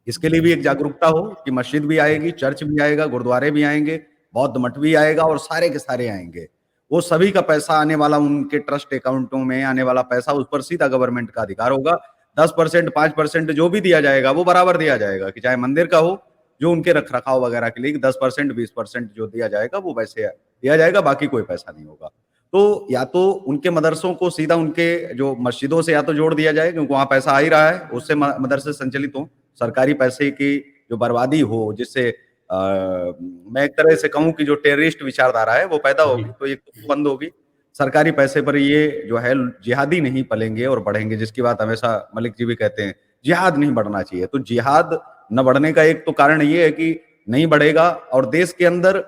इसके लिए भी एक जागरूकता हो कि मस्जिद भी आएगी, चर्च भी आएगा, गुरुद्वारे भी आएंगे, बौद्ध मठ भी आएगा, और सारे के सारे आएंगे। वो सभी का पैसा आने वाला, उनके ट्रस्ट अकाउंटों में आने वाला पैसा, उस पर सीधा गवर्नमेंट का अधिकार होगा। 10%, 5% जो भी दिया जाएगा वो बराबर दिया जाएगा, कि चाहे मंदिर का हो, जो उनके रख रखाव वगैरह के लिए 10%, 20% जो दिया जाएगा वो वैसे दिया जाएगा, बाकी कोई पैसा नहीं होगा। तो या तो उनके मदरसों को सीधा उनके जो मस्जिदों से या तो जोड़ दिया जाए, क्योंकि वहां पैसा आ ही रहा है, उससे मदरसे संचालित हो, सरकारी पैसे की जो बर्बादी हो, जिससे मैं एक तरह से कहूं कि जो टेररिस्ट विचारधारा है वो पैदा होगी, तो ये बंद होगी। सरकारी पैसे पर ये जो है जिहादी नहीं पलेंगे और बढ़ेंगे, जिसकी बात हमेशा मलिक जी भी कहते हैं, जिहाद नहीं बढ़ना चाहिए। तो जिहाद न बढ़ने का एक तो कारण ये है कि नहीं बढ़ेगा, और देश के अंदर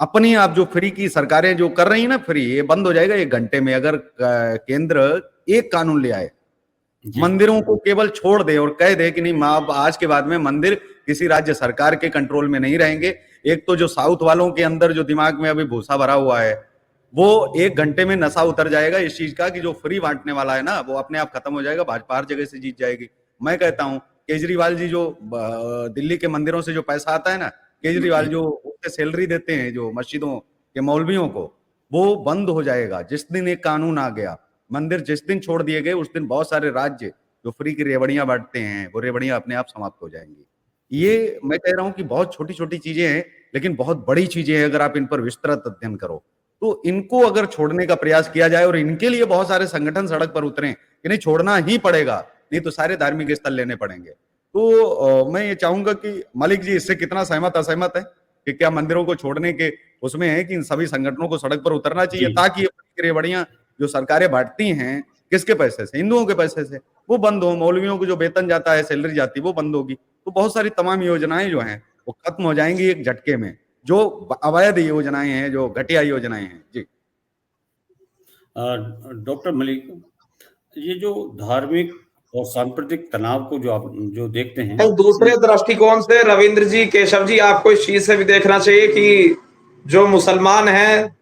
अपनी आप जो फ्री की सरकारें जो कर रही है ना, फ्री, ये बंद हो जाएगा 1 घंटे में। अगर केंद्र एक कानून ले आए, मंदिरों को केवल छोड़ दे और कह दे कि नहीं, आज के बाद में मंदिर किसी राज्य सरकार के कंट्रोल में नहीं रहेंगे। एक तो जो साउथ वालों के अंदर जो दिमाग में अभी भूसा भरा हुआ है, वो 1 घंटे में नशा उतर जाएगा इस चीज का कि जो फ्री बांटने वाला है ना, वो अपने आप खत्म हो जाएगा, भाजपा हर जगह से जीत जाएगी। मैं कहता हूं केजरीवाल जी जो दिल्ली के मंदिरों से जो पैसा आता है ना, केजरीवाल जो उससे सैलरी देते हैं जो मस्जिदों के मौलवियों को, वो बंद हो जाएगा जिस दिन एक कानून आ गया। मंदिर जिस दिन छोड़ दिए गए, उस दिन बहुत सारे राज्य जो फ्री की रेवड़ियां बांटते हैं, वो रेवड़ियां अपने आप समाप्त हो जाएंगी। ये मैं कह रहा हूं कि बहुत छोटी छोटी चीजें हैं, लेकिन बहुत बड़ी चीजें हैं अगर आप इन पर विस्तृत अध्ययन करो। तो इनको अगर छोड़ने का प्रयास किया जाए, और इनके लिए बहुत सारे संगठन सड़क पर उतरे कि नहीं, छोड़ना ही पड़ेगा, नहीं तो सारे धार्मिक स्थल लेने पड़ेंगे। तो मैं ये चाहूंगा कि मलिक जी इससे कितना सहमत असहमत है, कि क्या मंदिरों को छोड़ने के उसमें है कि इन सभी संगठनों को सड़क पर उतरना चाहिए, ताकि ये रेवड़ियां जो सरकारें बांटती हैं किसके पैसे से, हिंदुओं के पैसे से, वो बंद हो। मौलवियों को जो वेतन जाता है, सैलरी जाती है, वो बंद होगी। तो बहुत सारी तमाम योजनाएं जो हैं वो खत्म हो जाएंगी एक झटके में, जो अवैध योजनाएं हैं, जो घटिया योजनाएं हैं। जी डॉक्टर मलिक, ये जो धार्मिक और सांप्रदायिक तनाव को जो आप जो देखते हैं, दूसरे दृष्टिकोण से रविंद्र जी, केशव जी, आपको इस चीज से भी देखना चाहिए कि जो मुसलमान हैं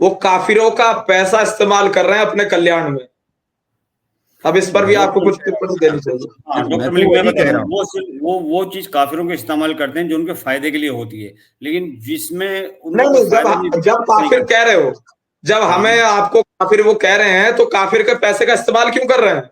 वो काफिरों का पैसा इस्तेमाल कर रहे हैं अपने कल्याण में। अब इस पर भी आपको कुछ टिप्पणी देनी चाहिए। डॉक्टर मलिक, मैं बता रहा हूँ, वो चीज काफिरों के इस्तेमाल करते हैं जो उनके फायदे के लिए होती है, लेकिन जिसमें नहीं, जब काफिर कह रहे हो, जब हमें आपको काफिर वो कह रहे हैं, तो काफिर के पैसे का इस्तेमाल क्यों कर रहे हैं?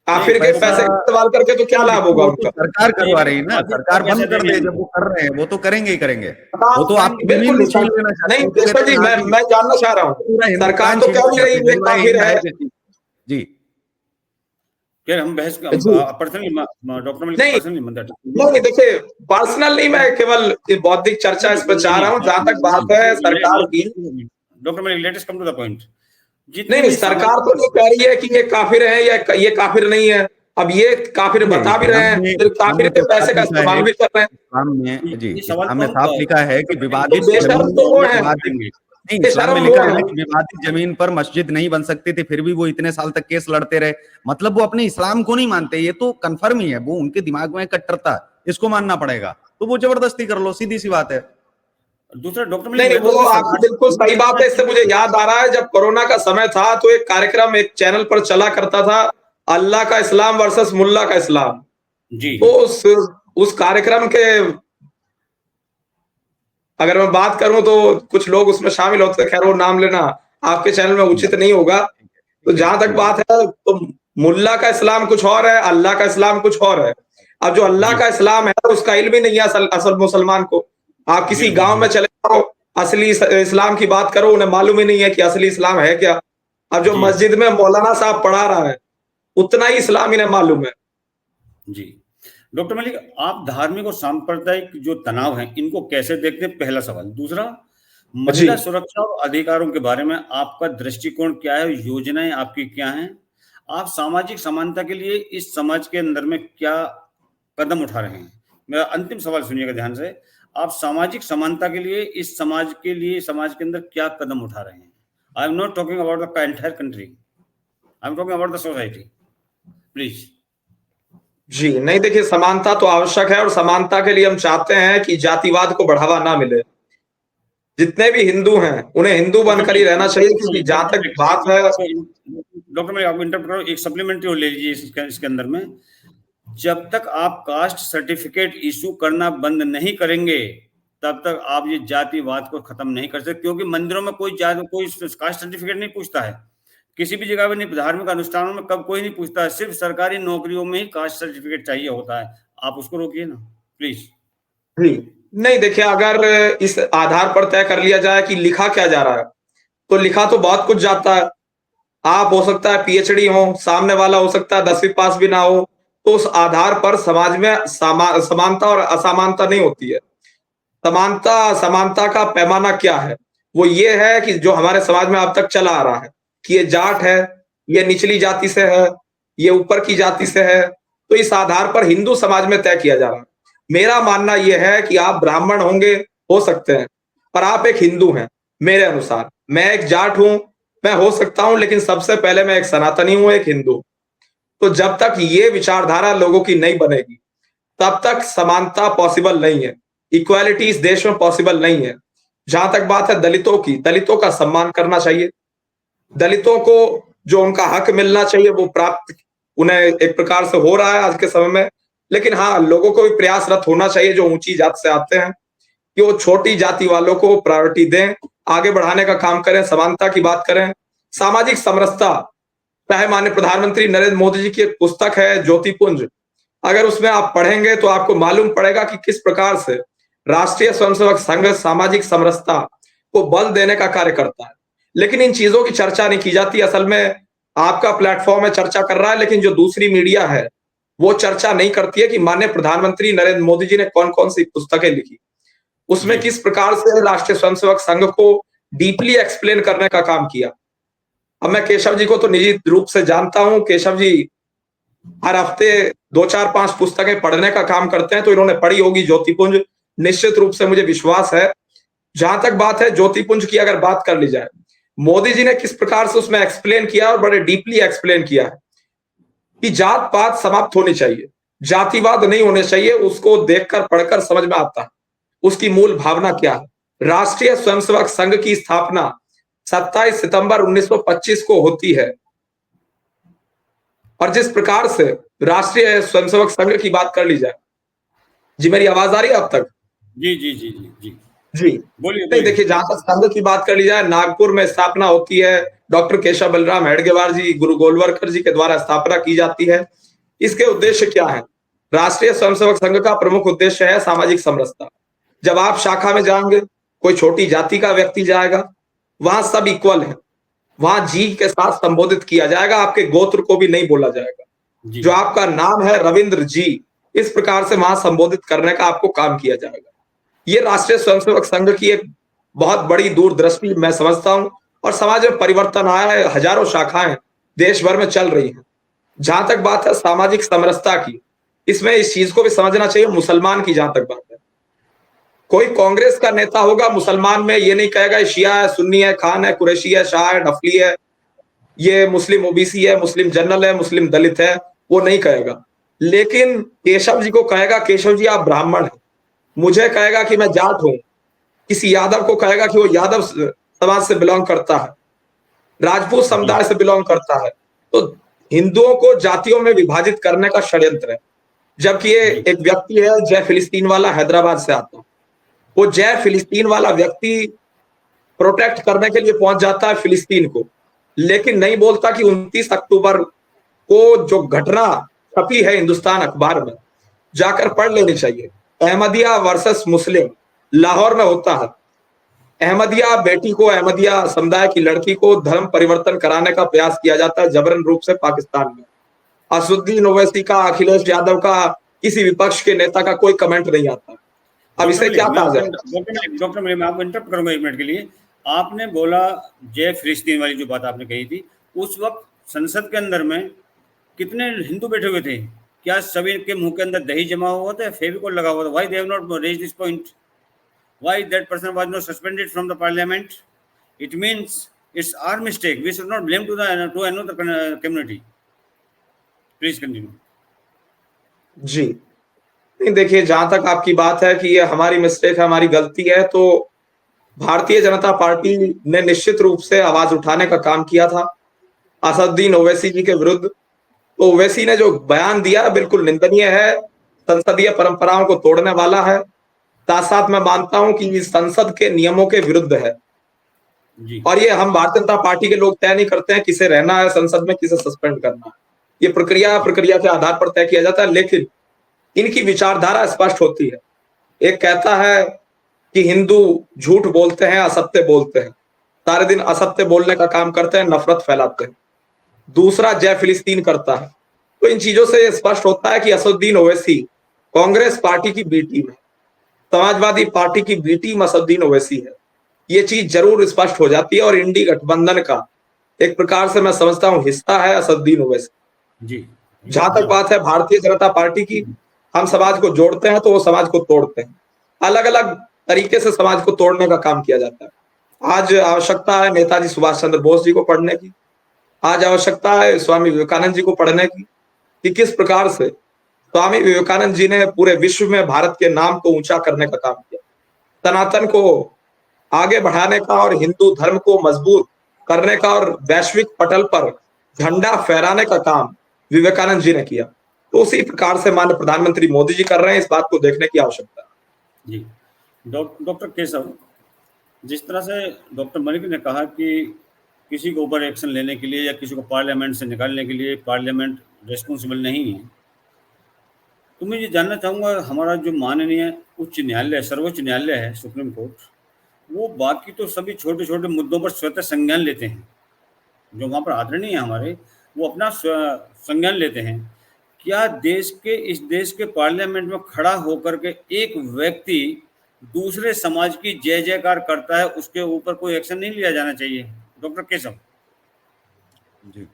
काफिर के पैसे का इस्तेमाल करके तो क्या लाभ होगा उनका? सरकार करवा रही है ना, सरकार बंद कर दे, जब वो कर रहे हैं वो तो करेंगे ही करेंगे। वो तो आप बिल्कुल नहीं, केशव जी, मैं जानना चाह रहा हूँ, सरकार तो कह नहीं रही काफिर है। जी हम बहस पर्सनली डॉक्टर मलिक पर्सनली नहीं, देखिए पर्सनल नहीं, मैं केवल बौद्धिक चर्चा इस पर चाह रहा हूँ। जहां तक बात है सरकार की, doctor Malik, let us come to the point. नहीं, सरकार तो नहीं कह रही है कि ये काफिर है या ये काफिर नहीं है। अब ये काफिर बता भी रहे हैं, फिर काफिर के पैसे का इस्तेमाल भी कर रहे हैं। इस्लाम में साफ लिखा है कि विवादित इस्लाम में लिखा है कि विवादित जमीन पर मस्जिद नहीं बन सकती थी, फिर भी वो इतने साल तक केस लड़ते रहे। मतलब वो अपने इस्लाम को नहीं मानते, ये तो कन्फर्म ही है, वो उनके दिमाग में कट्टरता, इसको मानना पड़ेगा, तो वो जबरदस्ती कर लो, सीधी सी बात है। दूसरा डॉक्टर नहीं, वो आपकी बिल्कुल सही बात है। इससे मुझे याद आ रहा है, जब कोरोना का समय था तो एक कार्यक्रम एक चैनल पर चला करता था, अल्लाह का इस्लाम वर्सेस मुल्ला का इस्लाम जी। तो उस कार्यक्रम के अगर मैं बात करूं तो कुछ लोग उसमें शामिल होते थे, खैर वो नाम लेना आपके चैनल में उचित नहीं होगा। तो जहां तक बात है, तो मुल्ला का इस्लाम कुछ और है, अल्लाह का इस्लाम कुछ और है। अब जो अल्लाह का इस्लाम है उसका इल्म ही नहीं है असल मुसलमान को। आप किसी गांव में चले जाओ, असली इस्लाम की बात करो, उन्हें मालूम ही नहीं है कि असली इस्लाम है क्या। अब जो मस्जिद में मौलाना साहब पढ़ा रहा है, उतना ही इस्लाम इन्हें मालूम है। जी डॉक्टर मलिक, आप धार्मिक और सांप्रदायिक जो तनाव हैं इनको कैसे देखते हैं, पहला सवाल। दूसरा, जी महिला सुरक्षा और अधिकारों के बारे में आपका दृष्टिकोण क्या है, योजनाएं आपकी क्या हैं, आप सामाजिक समानता के लिए इस समाज के अंदर में क्या कदम उठा रहे हैं। मेरा अंतिम सवाल सुनिएगा ध्यान से, आप सामाजिक समानता के लिए इस समाज के लिए समाज के अंदर क्या कदम उठा रहे हैं। I am not talking about the entire country, I am talking about the society, please. जी नहीं, देखिए समानता तो आवश्यक है और समानता के लिए हम चाहते हैं कि जातिवाद को बढ़ावा ना मिले। जितने भी हिंदू हैं उन्हें हिंदू बनकर ही रहना चाहिए, क्योंकि जहां तक बात है। डॉक्टर मैं आपको इंटरप्ट करूं, एक सप्लीमेंट्री ले लीजिए इसके अंदर में, जब तक आप कास्ट सर्टिफिकेट इशू करना बंद नहीं करेंगे तब तक आप ये जातिवाद को खत्म नहीं कर सकते, क्योंकि मंदिरों में कोई कास्ट सर्टिफिकेट नहीं पूछता है, किसी भी जगह पे नहीं, धार्मिक अनुष्ठानों में कब कोई नहीं पूछता है, सिर्फ सरकारी नौकरियों में ही कास्ट सर्टिफिकेट चाहिए होता है। आप उसको रोकिए ना प्लीज। जी नहीं, देखिए अगर इस आधार पर तय कर लिया जाए कि लिखा क्या जा रहा है, तो लिखा तो बहुत कुछ जाता है। आप हो सकता है पीएचडी हो, सामने वाला हो सकता है 10वीं पास भी ना हो, तो उस आधार पर समाज में समानता और असमानता नहीं होती है। समानता का पैमाना क्या है, वो ये है कि जो हमारे समाज में अब तक चला आ रहा है कि ये जाट है, ये निचली जाति से है, ये ऊपर की जाति से है, तो इस आधार पर हिंदू समाज में तय किया जा रहा है। मेरा मानना यह है कि आप ब्राह्मण होंगे, हो सकते हैं, पर आप एक हिंदू हैं। मेरे अनुसार मैं एक जाट हूं, मैं हो सकता हूं, लेकिन सबसे पहले मैं एक सनातनी हूं, एक हिंदू। तो जब तक ये विचारधारा लोगों की नहीं बनेगी तब तक समानता पॉसिबल नहीं है, इक्वालिटी इस देश में पॉसिबल नहीं है। जहां तक बात है दलितों की, दलितों का सम्मान करना चाहिए, दलितों को जो उनका हक मिलना चाहिए वो प्राप्त उन्हें एक प्रकार से हो रहा है आज के समय में। लेकिन हाँ, लोगों को भी प्रयासरत होना चाहिए जो ऊंची जात से आते हैं कि वो छोटी जाति वालों को प्रायोरिटी दें, आगे बढ़ाने का काम करें, समानता की बात करें, सामाजिक समरसता। चाहे माननीय प्रधानमंत्री नरेंद्र मोदी जी की एक पुस्तक है ज्योतिपुंज, अगर उसमें आप पढ़ेंगे तो आपको मालूम पड़ेगा कि किस प्रकार से राष्ट्रीय स्वयंसेवक संघ सामाजिक समरसता को बल देने का कार्य करता है। लेकिन इन चीजों की चर्चा नहीं की जाती। असल में आपका प्लेटफॉर्म है, चर्चा कर रहा है, लेकिन जो दूसरी मीडिया है वो चर्चा नहीं करती है कि माननीय प्रधानमंत्री नरेंद्र मोदी जी ने कौन कौन सी पुस्तकें लिखी, उसमें किस प्रकार से राष्ट्रीय स्वयंसेवक संघ को डीपली एक्सप्लेन करने का काम किया। अब मैं केशव जी को तो निजी रूप से जानता हूं, केशव जी हर हफ्ते 2-4-5 पुस्तकें पढ़ने का काम करते हैं, तो इन्होंने पढ़ी होगी ज्योतिपुंज, निश्चित रूप से मुझे विश्वास है। जहां तक बात है ज्योतिपुंज की अगर बात कर ली जाए, मोदी जी ने किस प्रकार से उसमें एक्सप्लेन किया और बड़े डीपली एक्सप्लेन किया है कि जात पात समाप्त होनी चाहिए, जातिवाद नहीं होने चाहिए। उसको देखकर पढ़कर समझ में आता है उसकी मूल भावना क्या है। राष्ट्रीय स्वयंसेवक संघ की स्थापना 27 सितंबर 1925 को होती है, और जिस प्रकार से राष्ट्रीय स्वयंसेवक संघ की बात कर ली जाए, जी मेरी आवाज आ रही है अब तक? जी जी जी जी जी जी बोलिए। नहीं, देखिए जहां तक संघ की बात कर ली जाए, नागपुर में स्थापना होती है, डॉक्टर केशव बलराम हेडगेवार जी, गुरु गोलवलकर जी के द्वारा स्थापना की जाती है। इसके उद्देश्य क्या है? राष्ट्रीय स्वयंसेवक संघ का प्रमुख उद्देश्य है सामाजिक समरसता। जब आप शाखा में जाएंगे, कोई छोटी जाति का व्यक्ति जाएगा, वहां सब इक्वल है, वहां जी के साथ संबोधित किया जाएगा, आपके गोत्र को भी नहीं बोला जाएगा। जो आपका नाम है रविंद्र जी, इस प्रकार से वहां संबोधित करने का आपको काम किया जाएगा। ये राष्ट्रीय स्वयंसेवक संघ की एक बहुत बड़ी दूरदृष्टि मैं समझता हूं, और समाज में परिवर्तन आया है, हजारों शाखाएं देश भर में चल रही हैं। जहां तक बात है सामाजिक समरसता की, इसमें इस चीज को भी समझना चाहिए। मुसलमान की जहां तक बात है, कोई कांग्रेस का नेता होगा मुसलमान में, ये नहीं कहेगा शिया है, सुन्नी है, खान है, कुरैशी है, शाह है, नफली है, ये मुस्लिम ओबीसी है, मुस्लिम जनरल है, मुस्लिम दलित है, वो नहीं कहेगा। लेकिन केशव जी को कहेगा केशव जी आप ब्राह्मण हैं, मुझे कहेगा कि मैं जाट हूं, किसी यादव को कहेगा कि वो यादव समाज से बिलोंग करता है, राजपूत समुदाय से बिलोंग करता है। तो हिंदुओं को जातियों में विभाजित करने का षड्यंत्र है। जबकि ये एक व्यक्ति है जय फिलिस्तीन वाला, हैदराबाद से आता है, वो जय फिलिस्तीन वाला व्यक्ति प्रोटेक्ट करने के लिए पहुंच जाता है फिलिस्तीन को, लेकिन नहीं बोलता कि 29 अक्टूबर को जो घटना छपी है हिंदुस्तान अखबार में, जाकर पढ़ लेनी चाहिए। अहमदिया वर्सेस मुस्लिम लाहौर में होता है। अहमदिया बेटी को, अहमदिया समुदाय की लड़की को धर्म परिवर्तन कराने का प्रयास किया जाता है जबरन रूप से पाकिस्तान में। असुद्दीन ओवैसी का, अखिलेश यादव का किसी विपक्ष के नेता का कोई कमेंट नहीं आता। अब इसे क्या कहा जाए? डॉक्टर मलिक, मैं आपको इंटरप्ट करूंगा 1 मिनट के लिए। आपने बोला जय फिलिस्तीन वाली जो बात आपने कही थी, उस वक्त संसद के अंदर में कितने हिंदू बैठे हुए थे? क्या सभी के मुंह के अंदर दही जमा हुआ था, फेविकोल लगा हुआ था? Why they have not raised this point? Why that person was not suspended from the parliament? It means it's our mistake, we should not blame to another community. Please continue. जी नहीं, देखिए, जहां तक आपकी बात है कि ये हमारी मिस्टेक है, हमारी गलती है, तो भारतीय जनता पार्टी ने निश्चित रूप से आवाज उठाने का काम किया था असदुद्दीन ओवैसी जी के विरुद्ध। तो ओवैसी ने जो बयान दिया बिल्कुल निंदनीय है, संसदीय परंपराओं को तोड़ने वाला है। साथ साथ मैं मानता हूं कि संसद के नियमों के विरुद्ध है। जी। और ये हम भारतीय जनता पार्टी के लोग तय नहीं करते हैं किसे रहना है संसद में, किसे सस्पेंड करना है। ये प्रक्रिया के आधार पर तय किया जाता है। लेकिन इनकी विचारधारा स्पष्ट होती है। एक कहता है कि हिंदू झूठ बोलते हैं, असत्य बोलते हैं, सारे दिन असत्य बोलने का काम करते हैं, नफरत फैलाते हैं। दूसरा जय फिलिस्तीन करता है। तो इन चीजों से स्पष्ट होता है कि असदुद्दीन ओवैसी कांग्रेस पार्टी की बी टीम है, समाजवादी पार्टी की बी टीम असदुद्दीन ओवैसी है। ये चीज जरूर स्पष्ट हो जाती है। और इंडी गठबंधन का एक प्रकार से मैं समझता हूं हिस्सा है असदुद्दीन ओवैसी। जी। जहां तक बात है भारतीय जनता पार्टी की, हम समाज को जोड़ते हैं तो वो समाज को तोड़ते हैं। अलग अलग तरीके से समाज को तोड़ने का काम किया जाता है। आज आवश्यकता है नेताजी सुभाष चंद्र बोस जी को पढ़ने की, आज आवश्यकता है स्वामी विवेकानंद जी को पढ़ने की, कि किस प्रकार से स्वामी विवेकानंद जी ने पूरे विश्व में भारत के नाम को ऊंचा करने का काम किया, सनातन को आगे बढ़ाने का और हिंदू धर्म को मजबूत करने का और वैश्विक पटल पर झंडा फहराने का काम विवेकानंद जी ने किया। तो उसी प्रकार से माननीय प्रधानमंत्री मोदी जी कर रहे हैं। इस बात को देखने की आवश्यकता है। जी। डॉक्टर केशव, जिस तरह से डॉक्टर मलिक ने कहा कि किसी के ऊपर एक्शन लेने के लिए या किसी को पार्लियामेंट से निकालने के लिए पार्लियामेंट रिस्पॉन्सिबल नहीं है, तो मैं ये जानना चाहूँगा, हमारा जो माननीय उच्च न्यायालय, सर्वोच्च न्यायालय है, सुप्रीम कोर्ट, वो बाकी तो सभी छोटे छोटे मुद्दों पर स्वतः संज्ञान लेते हैं। जो वहाँ पर आदरणीय है हमारे, वो अपना संज्ञान लेते हैं। क्या देश के पार्लियामेंट में खड़ा होकर के एक व्यक्ति दूसरे समाज की जय जयकार करता है, उसके ऊपर कोई एक्शन नहीं लिया जाना चाहिए? डॉक्टर केशव जी,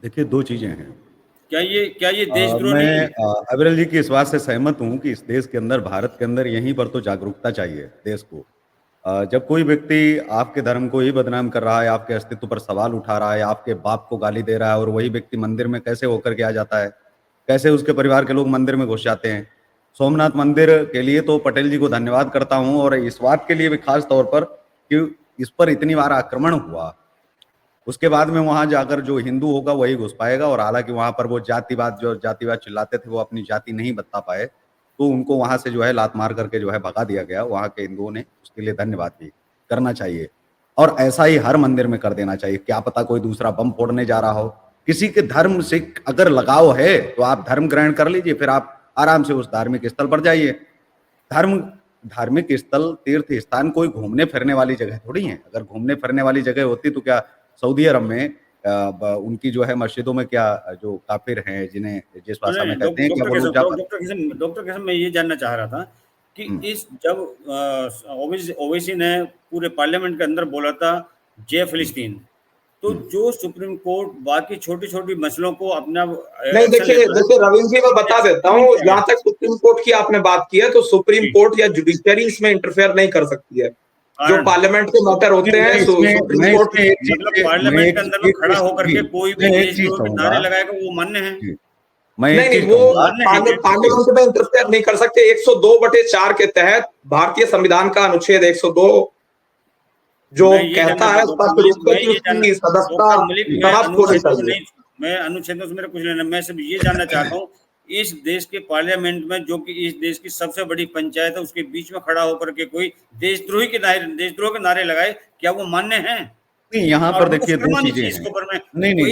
देखिए, दो चीजें हैं। क्या ये देशद्रोह नहीं है? मैं अविरल जी की इस बात से सहमत हूं कि इस देश के अंदर, भारत के अंदर, यहीं पर तो जागरूकता चाहिए देश को। जब कोई व्यक्ति आपके धर्म को ही बदनाम कर रहा है, आपके अस्तित्व पर सवाल उठा रहा है, आपके बाप को गाली दे रहा है, और वही व्यक्ति मंदिर में कैसे होकर के आ जाता है, कैसे उसके परिवार के लोग मंदिर में घुस जाते हैं। सोमनाथ मंदिर के लिए तो पटेल जी को धन्यवाद करता हूं, और इस बात के लिए भी खास तौर पर कि इस पर इतनी बार आक्रमण हुआ, उसके बाद में वहां जाकर जो हिंदू होगा वही घुस पाएगा। और हालांकि वहां पर वो जातिवाद चिल्लाते थे, वो अपनी जाति नहीं बता पाए, तो उनको वहां से जो है लात मार करके जो है भगा दिया गया वहां के हिंदुओं ने। उसके लिए धन्यवाद भी करना चाहिए, और ऐसा ही हर मंदिर में कर देना चाहिए। क्या पता कोई दूसरा बम फोड़ने जा रहा हो, किसी के धर्म से अगर लगाव है तो आप धर्म ग्रहण कर लीजिए, फिर आप आराम से उस धार्मिक स्थल पर जाइए। धार्मिक स्थल, तीर्थ स्थान कोई घूमने फिरने वाली जगह थोड़ी है। अगर घूमने फिरने वाली जगह होती तो क्या सऊदी अरब में उनकी जो है मस्जिदों में क्या जो काफिर हैं, जिन्हें जिस भाषा में कहते हैं, क्या वो लोग जा पाते? डॉक्टर केशव, मैं ये जानना चाह रहा था कि इस जब ओवैसी ने पूरे पार्लियामेंट के अंदर बोला था जय फिलिस्तीन, तो जो सुप्रीम कोर्ट बाकी छोटी छोटी मसलों को अपना नहीं, देखिए रविंद्र जी, मैं बता देता हूँ, जहां तक सुप्रीम कोर्ट की आपने बात की है, तो सुप्रीम कोर्ट या जुडिशरी इसमें इंटरफेयर नहीं कर सकती है। जो पार्लियामेंट के मैटर होते हैं, सुप्रीम कोर्ट मतलब पार्लियामेंट के अंदर में खड़ा होकर के कोई भी देशद्रोह के नारे लगाएगा, वो मान्य है? नहीं, वो पार्लियामेंट में इंटरफेयर नहीं कर सकते। 102/4 के तहत भारतीय संविधान का अनुच्छेद 102 जो कहता है स्पष्ट रूप से कि उसकी सदस्यता समाप्त होनी चाहिए। मैं अनुच्छेदों से मेरा कुछ लेना, मैं सिर्फ ये जानना चाहता हूँ, इस देश के पार्लियामेंट में, जो कि इस देश की सबसे बड़ी पंचायत है, उसके बीच में खड़ा होकर के कोई देशद्रोह के नारे लगाए, क्या वो मान्य है? नहीं, यहाँ पर देखिए दो चीजें हैं। नहीं,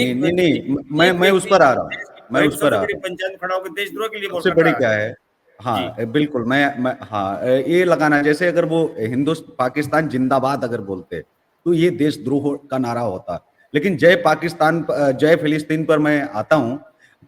मैं उस पर आ रहा हूँ। पंचायत में खड़ा होकर देशद्रोह के लिए सबसे बड़ी क्या है, हाँ बिल्कुल, मैं हाँ, ये लगाना, जैसे अगर वो पाकिस्तान जिंदाबाद अगर बोलते तो ये देशद्रोह का नारा होता। लेकिन जय फिलिस्तीन पर मैं आता हूँ।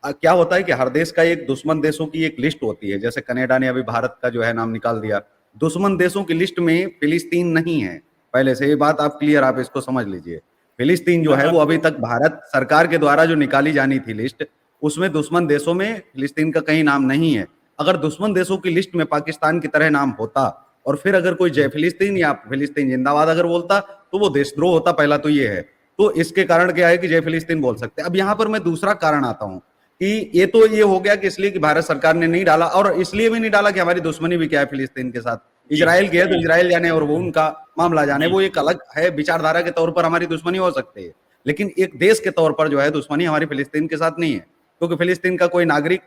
क्या होता है कि हर देश का एक दुश्मन देशों की एक लिस्ट होती है, जैसे कनाडा ने अभी भारत का जो है नाम निकाल दिया। दुश्मन देशों की लिस्ट में फिलिस्तीन नहीं है, पहले से ये बात आप क्लियर, आप इसको समझ लीजिए। फिलिस्तीन जो मैं है वो अभी आपको तक भारत सरकार के द्वारा जो निकाली जानी थी लिस्ट, उसमें दुश्मन देशों में फिलिस्तीन का कहीं नाम नहीं है। अगर दुश्मन देशों की लिस्ट में पाकिस्तान की तरह नाम होता और फिर अगर कोई जय फिलिस्तीन या फिलिस्तीन जिंदाबाद अगर बोलता तो वो देशद्रोह होता, पहला तो ये है। तो इसके कारण क्या है कि जय फिलिस्तीन बोल सकते हैं। अब यहाँ पर मैं दूसरा कारण आता हूँ कि ये तो ये हो गया कि इसलिए कि भारत सरकार ने नहीं डाला, और इसलिए भी नहीं डाला कि हमारी दुश्मनी भी क्या है फिलिस्तीन के साथ। जी, इजराइल की है तो जी, इजराइल जाने और वो उनका मामला जाने, जी, वो एक अलग है, विचारधारा के तौर पर हमारी दुश्मनी हो सकती है, लेकिन एक देश के तौर पर जो है दुश्मनी हमारी फिलिस्तीन के साथ नहीं है, क्योंकि फिलिस्तीन का कोई नागरिक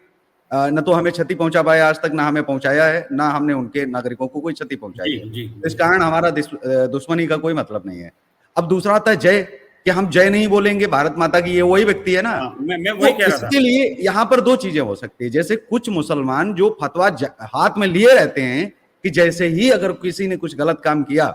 न तो हमें क्षति पहुंचा पाया आज तक, ना हमें पहुंचाया है, ना हमने उनके नागरिकों को कोई क्षति पहुंचाई जी, है। जी, तो इस जी। कारण हमारा दुश्मनी का कोई मतलब नहीं है। अब दूसरा आता है जय, कि हम जय नहीं बोलेंगे भारत माता की, ये वही व्यक्ति है ना। हाँ, मैं वही तो कह रहा था। इसके लिए यहाँ पर दो चीजें हो सकती है, जैसे कुछ मुसलमान जो फतवा हाथ में लिए रहते हैं कि जैसे ही अगर किसी ने कुछ गलत काम किया,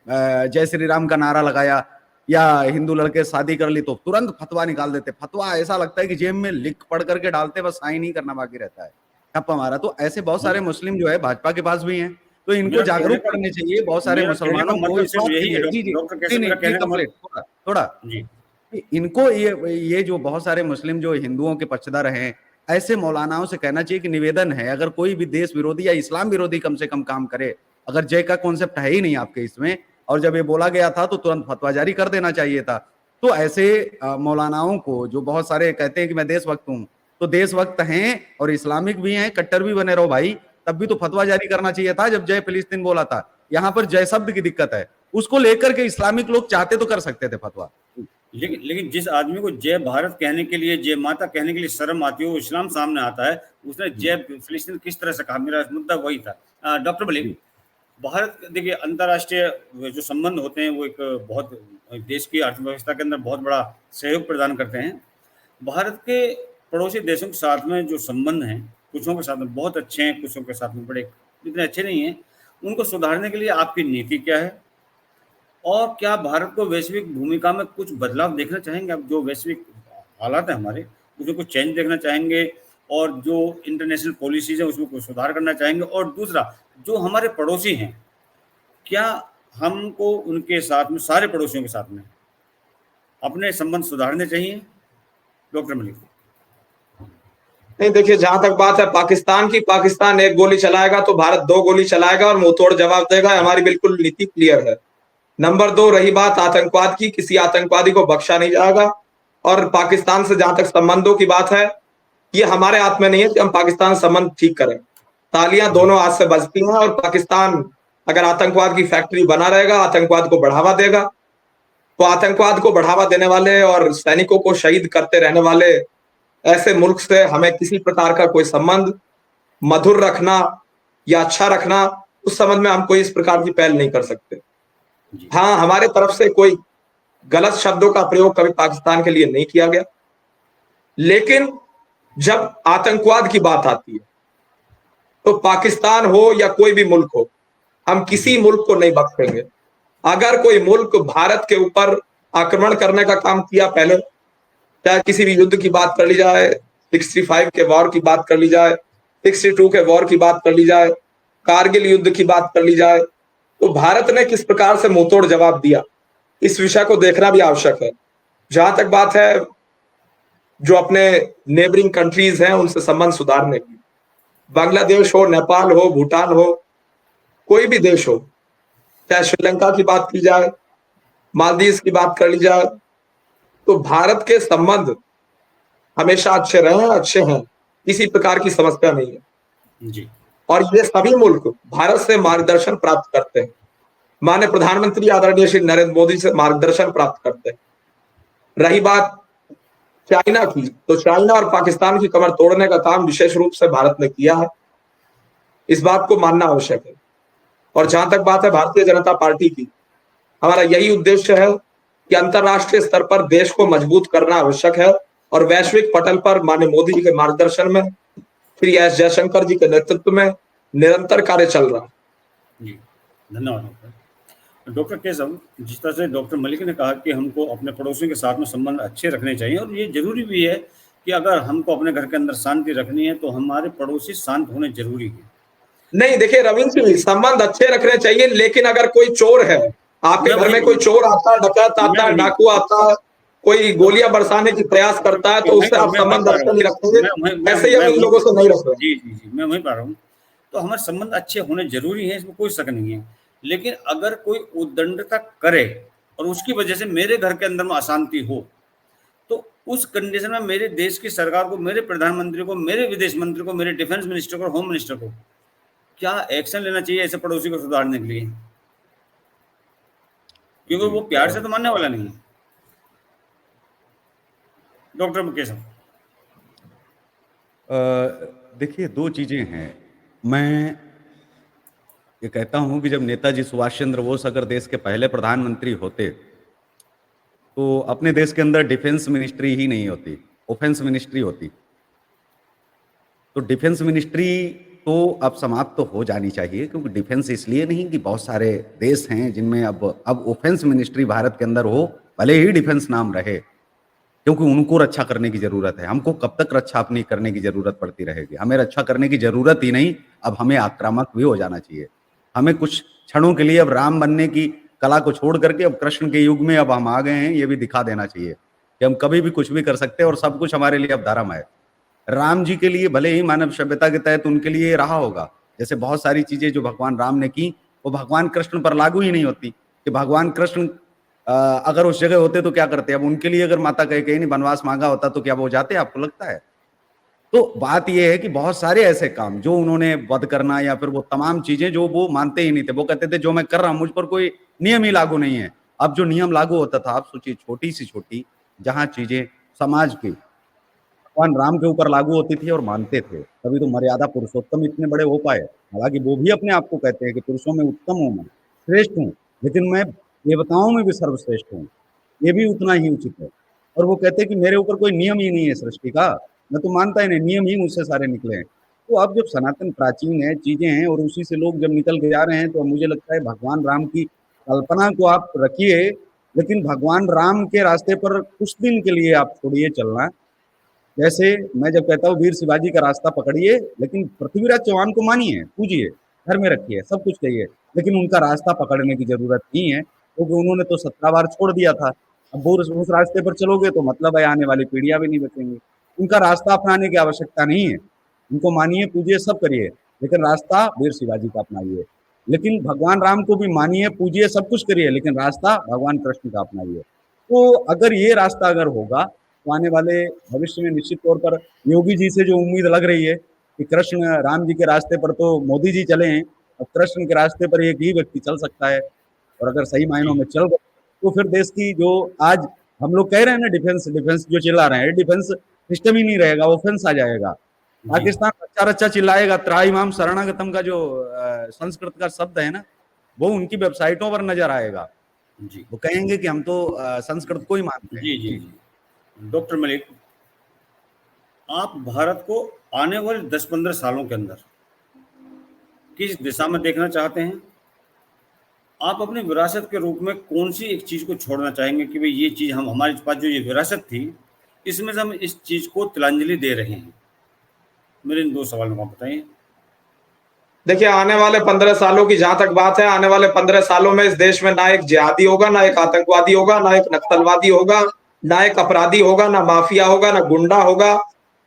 जय श्री राम का नारा लगाया या हिंदू लड़के शादी कर ली, तो तुरंत फतवा निकाल देते। फतवा ऐसा लगता है कि जेब में लिख पढ़ करके डालते, बस साइन ही करना बाकी रहता है, ठप्पा हमारा। तो ऐसे बहुत सारे मुस्लिम जो है भाजपा के पास भी हैं, तो इनको जागरूक करने चाहिए बहुत सारे मेरा कहने का मुसलमानों को मतलब इस सिर्फ बात के यही है लिए। जी जी, डॉक्टर नहीं कैसर, नहीं मेरा प्लीज कहने का कंप्लीट, मतलब। थोड़ा थोड़ा। जी, इनको ये जो बहुत सारे मुस्लिम जो हिंदुओं के पक्षधर हैं, ऐसे मौलानाओं से कहना चाहिए कि निवेदन है, अगर कोई भी देश विरोधी या इस्लाम विरोधी कम से कम काम करे, अगर जय का कॉन्सेप्ट है ही नहीं आपके इसमें, और जब ये बोला गया था तो तुरंत फतवा जारी कर देना चाहिए था। तो ऐसे मौलानाओं को जो बहुत सारे कहते हैं कि मैं देशभक्त हूँ, तो देशभक्त हैं और इस्लामिक भी हैं, कट्टर भी बने रहो भाई, तब भी तो फतवा जारी करना चाहिए था जब जय फिलिस्तीन बोला था। यहाँ पर जय शब्द की दिक्कत है, उसको लेकर के इस्लामिक लोग चाहते तो कर सकते थे फतवा। लेकिन लेकिन जिस आदमी को जय भारत कहने के लिए, जय माता कहने के लिए शर्म आती है, वो इस्लाम सामने आता है, उसने जय फिलिस्तीन किस तरह से कहा? मेरा मुद्दा वही था। डॉक्टर मलिक, जी भारत देखिए अंतर्राष्ट्रीय जो संबंध होते हैं वो एक बहुत देश की अर्थव्यवस्था के अंदर बहुत बड़ा सहयोग प्रदान करते हैं। भारत के पड़ोसी देशों के साथ में जो संबंध हैं, कुछों के साथ में बहुत अच्छे हैं, कुछों के साथ में बड़े इतने अच्छे नहीं हैं। उनको सुधारने के लिए आपकी नीति क्या है? और क्या भारत को वैश्विक भूमिका में कुछ बदलाव देखना चाहेंगे आप? जो वैश्विक हालात हैं हमारे, उसमें कुछ चेंज देखना चाहेंगे, और जो इंटरनेशनल पॉलिसीज़ हैं उसमें कुछ सुधार करना चाहेंगे? और दूसरा, जो हमारे पड़ोसी हैं, क्या हमको उनके साथ में, सारे पड़ोसियों के साथ में अपने संबंध सुधारने चाहिए? डॉक्टर मलिक। नहीं, देखिए, जहां तक बात है पाकिस्तान की, पाकिस्तान एक गोली चलाएगा तो भारत 2 गोली चलाएगा और मुंहतोड़ जवाब देगा। हमारी बिल्कुल नीति क्लियर है। नंबर 2, रही बात आतंकवाद की, किसी आतंकवादी को बख्शा नहीं जाएगा। और पाकिस्तान से जहां तक संबंधों की बात है, ये हमारे हाथ में नहीं है कि हम पाकिस्तान से संबंध ठीक करें। तालियां दोनों हाथ से बजती हैं, और पाकिस्तान अगर आतंकवाद की फैक्ट्री बना रहेगा, आतंकवाद को बढ़ावा देगा, तो आतंकवाद को बढ़ावा देने वाले और सैनिकों को शहीद करते रहने वाले ऐसे मुल्क से हमें किसी प्रकार का कोई संबंध मधुर रखना या अच्छा रखना, उस संबंध में हम कोई इस प्रकार की पहल नहीं कर सकते। जी, हाँ, हमारे तरफ से कोई गलत शब्दों का प्रयोग कभी पाकिस्तान के लिए नहीं किया गया, लेकिन जब आतंकवाद की बात आती है तो पाकिस्तान हो या कोई भी मुल्क हो, हम किसी मुल्क को नहीं बख्शेंगे। अगर कोई मुल्क भारत के ऊपर आक्रमण करने का काम किया पहले, चाहे किसी भी युद्ध की बात कर ली जाए, 65 के वॉर की बात कर ली जाए, 62 के वॉर की बात कर ली जाए, कारगिल युद्ध की बात कर ली जाए, तो भारत ने किस प्रकार से मुंहतोड़ जवाब दिया, इस विषय को देखना भी आवश्यक है। जहां तक बात है जो अपने नेबरिंग कंट्रीज हैं उनसे संबंध सुधारने की, बांग्लादेश हो, नेपाल हो, भूटान हो, कोई भी देश हो, चाहे श्रीलंका की बात की जाए, मालदीव की बात कर ली जाए, तो भारत के संबंध हमेशा अच्छे रहे हैं, अच्छे हैं, किसी प्रकार की समस्या नहीं है। जी, और ये सभी मुल्क भारत से मार्गदर्शन प्राप्त करते हैं। माननीय प्रधानमंत्री आदरणीय श्री नरेंद्र मोदी से मार्गदर्शन प्राप्त करते हैं। रही बात चाइना की, तो चाइना और पाकिस्तान की कमर तोड़ने का काम विशेष रूप से भारत ने किया है, इस बात को मानना आवश्यक है। और जहां तक बात है भारतीय जनता पार्टी की, हमारा यही उद्देश्य है कि अंतर्राष्ट्रीय स्तर पर देश को मजबूत करना आवश्यक है, और वैश्विक पटल पर माननीय मोदी जी के मार्गदर्शन में, श्री एस जयशंकर जी के नेतृत्व में निरंतर कार्य चल रहा है। जी, धन्यवाद डॉक्टर। डॉक्टर केशव, जिस तरह से डॉक्टर मलिक ने कहा कि हमको अपने पड़ोसियों के साथ में संबंध अच्छे रखने चाहिए, और ये ज़रूरी भी है कि अगर हमको अपने घर के अंदर शांति रखनी है तो हमारे पड़ोसी शांत होने जरूरी है। नहीं देखिए रविंद्र जी, संबंध अच्छे रखने चाहिए, लेकिन अगर कोई चोर है, आपके घर में कोई चोर आता है, डकैत आता है, डाकू आता है, कोई गोलियां बरसाने की प्रयास करता है, तो उससे आप संबंध अच्छे नहीं रखेंगे। ऐसे ही हम इन लोगों से नहीं रख रहे। जी, मैं वही पा रहा हूँ। तो हमारे संबंध अच्छे होने जरूरी है, इसमें कोई शक नहीं है। लेकिन अगर कोई उद्दंडता करे और उसकी वजह से मेरे घर के अंदर में अशांति हो, तो उस कंडीशन में मेरे देश की सरकार को, मेरे प्रधानमंत्री को, मेरे विदेश मंत्री को, मेरे डिफेंस मिनिस्टर को, होम मिनिस्टर को क्या एक्शन लेना चाहिए ऐसे पड़ोसी को सुधारने के लिए? क्योंकि वो प्यार से तो मानने वाला नहीं है। डॉक्टर मुकेश साहब, देखिए, दो चीजें हैं। मैं ये कहता हूं कि जब नेताजी सुभाष चंद्र बोस अगर देश के पहले प्रधानमंत्री होते तो अपने देश के अंदर डिफेंस मिनिस्ट्री ही नहीं होती, ऑफेंस मिनिस्ट्री होती। तो डिफेंस मिनिस्ट्री तो अब समाप्त तो हो जानी चाहिए, क्योंकि डिफेंस इसलिए नहीं कि बहुत सारे देश हैं जिनमें अब ऑफेंस मिनिस्ट्री भारत के अंदर हो, भले ही डिफेंस नाम रहे, क्योंकि उनको रक्षा करने की जरूरत है। हमको कब तक रक्षा अपनी करने की जरूरत पड़ती रहेगी? हमें रक्षा करने की जरूरत ही नहीं, अब हमें आक्रामक भी हो जाना चाहिए। हमें कुछ क्षणों के लिए अब राम बनने की कला को छोड़ करके अब कृष्ण के युग में अब हम आ गए हैं, ये भी दिखा देना चाहिए कि हम कभी भी कुछ भी कर सकते हैं और सब कुछ हमारे लिए अब धर्म है। राम जी के लिए भले ही मानव सभ्यता के तहत उनके लिए रहा होगा, जैसे बहुत सारी चीजें जो भगवान राम ने की वो भगवान कृष्ण पर लागू ही नहीं होती, कि भगवान कृष्ण अगर उस जगह होते तो क्या करते? अब उनके लिए अगर माता कह ने वनवास मांगा होता तो क्या वो जाते? आपको लगता है? तो बात यह है कि बहुत सारे ऐसे काम जो उन्होंने वध करना या फिर वो तमाम चीजें जो वो मानते ही नहीं थे, वो कहते थे जो मैं कर रहा हूं मुझ पर कोई नियम ही लागू नहीं है। अब जो नियम लागू होता था, आप सोचिए, छोटी सी छोटी जहां चीजें समाज की भगवान राम के ऊपर लागू होती थी और मानते थे, तभी तो मर्यादा पुरुषोत्तम इतने बड़े हो पाए। हालांकि वो भी अपने आप को कहते हैं कि पुरुषों में उत्तम हूं, मैं श्रेष्ठ हूं, लेकिन मैं देवताओं में भी सर्वश्रेष्ठ हूँ, ये भी उतना ही उचित है। और वो कहते हैं कि मेरे ऊपर कोई नियम ही नहीं है सृष्टि का, मैं तो मानता ही नहीं, नियम ही मुझसे सारे निकले हैं। तो अब जब सनातन प्राचीन है, चीजें हैं और उसी से लोग जब निकल के जा रहे हैं, तो मुझे लगता है भगवान राम की कल्पना को आप रखिए, लेकिन भगवान राम के रास्ते पर कुछ दिन के लिए आप छोड़िए चलना। जैसे मैं जब कहता हूँ वीर शिवाजी का रास्ता पकड़िए, लेकिन पृथ्वीराज चौहान को मानिए, पूजिए, घर में रखिए, सब कुछ कहिए, लेकिन उनका रास्ता पकड़ने की जरूरत नहीं है, क्योंकि उन्होंने तो 17 बार छोड़ दिया था। अब वो उस रास्ते पर चलोगे तो मतलब है आने वाली पीढ़ियां भी नहीं बचेंगी। उनका रास्ता अपनाने की आवश्यकता नहीं है, उनको मानिए, पूजिए, सब करिए, लेकिन रास्ता वीर शिवाजी का अपनाइए। लेकिन भगवान राम को भी मानिए, पूजिए, सब कुछ करिए, लेकिन रास्ता भगवान कृष्ण का अपनाइए। तो अगर ये रास्ता अगर होगा तो आने वाले भविष्य में निश्चित तौर पर योगी जी से जो उम्मीद लग रही है कि कृष्ण राम जी के रास्ते पर तो मोदी जी चले हैं, अब कृष्ण के रास्ते पर एक ही व्यक्ति चल सकता है, और अगर सही मायनों में चल गए तो फिर देश की जो आज हम लोग कह रहे हैं ना डिफेंस डिफेंस जो चिल्ला रहे हैं, डिफेंस सिस्टम ही नहीं रहेगा, ऑफेंस आ जाएगा। पाकिस्तान रच्चा रच्चा चिल्लाएगा, त्राहिमाम शरणागतम का जो संस्कृत का शब्द है ना, वो उनकी वेबसाइटों पर नजर आएगा। जी, वो कहेंगे कि हम तो संस्कृत को ही मानते हैं। जी। डॉक्टर मलिक, आप भारत को आने वाले 10-15 सालों के अंदर किस दिशा में देखना चाहते हैं? आप अपनी विरासत के रूप में कौन सी एक चीज को छोड़ना चाहेंगे कि भाई ये चीज हम, हमारे पास जो ये विरासत थी, इसमें से हम इस चीज को तिलांजलि दे रहे हैं? मेरे इन 2 सवालों का बताइए। देखिए आने वाले 15 सालों की जहां तक बात है, आने वाले 15 सालों में इस देश में ना एक जिहादी होगा, ना एक आतंकवादी होगा, ना एक नक्सलवादी होगा, ना एक अपराधी होगा, ना माफिया होगा, ना गुंडा होगा,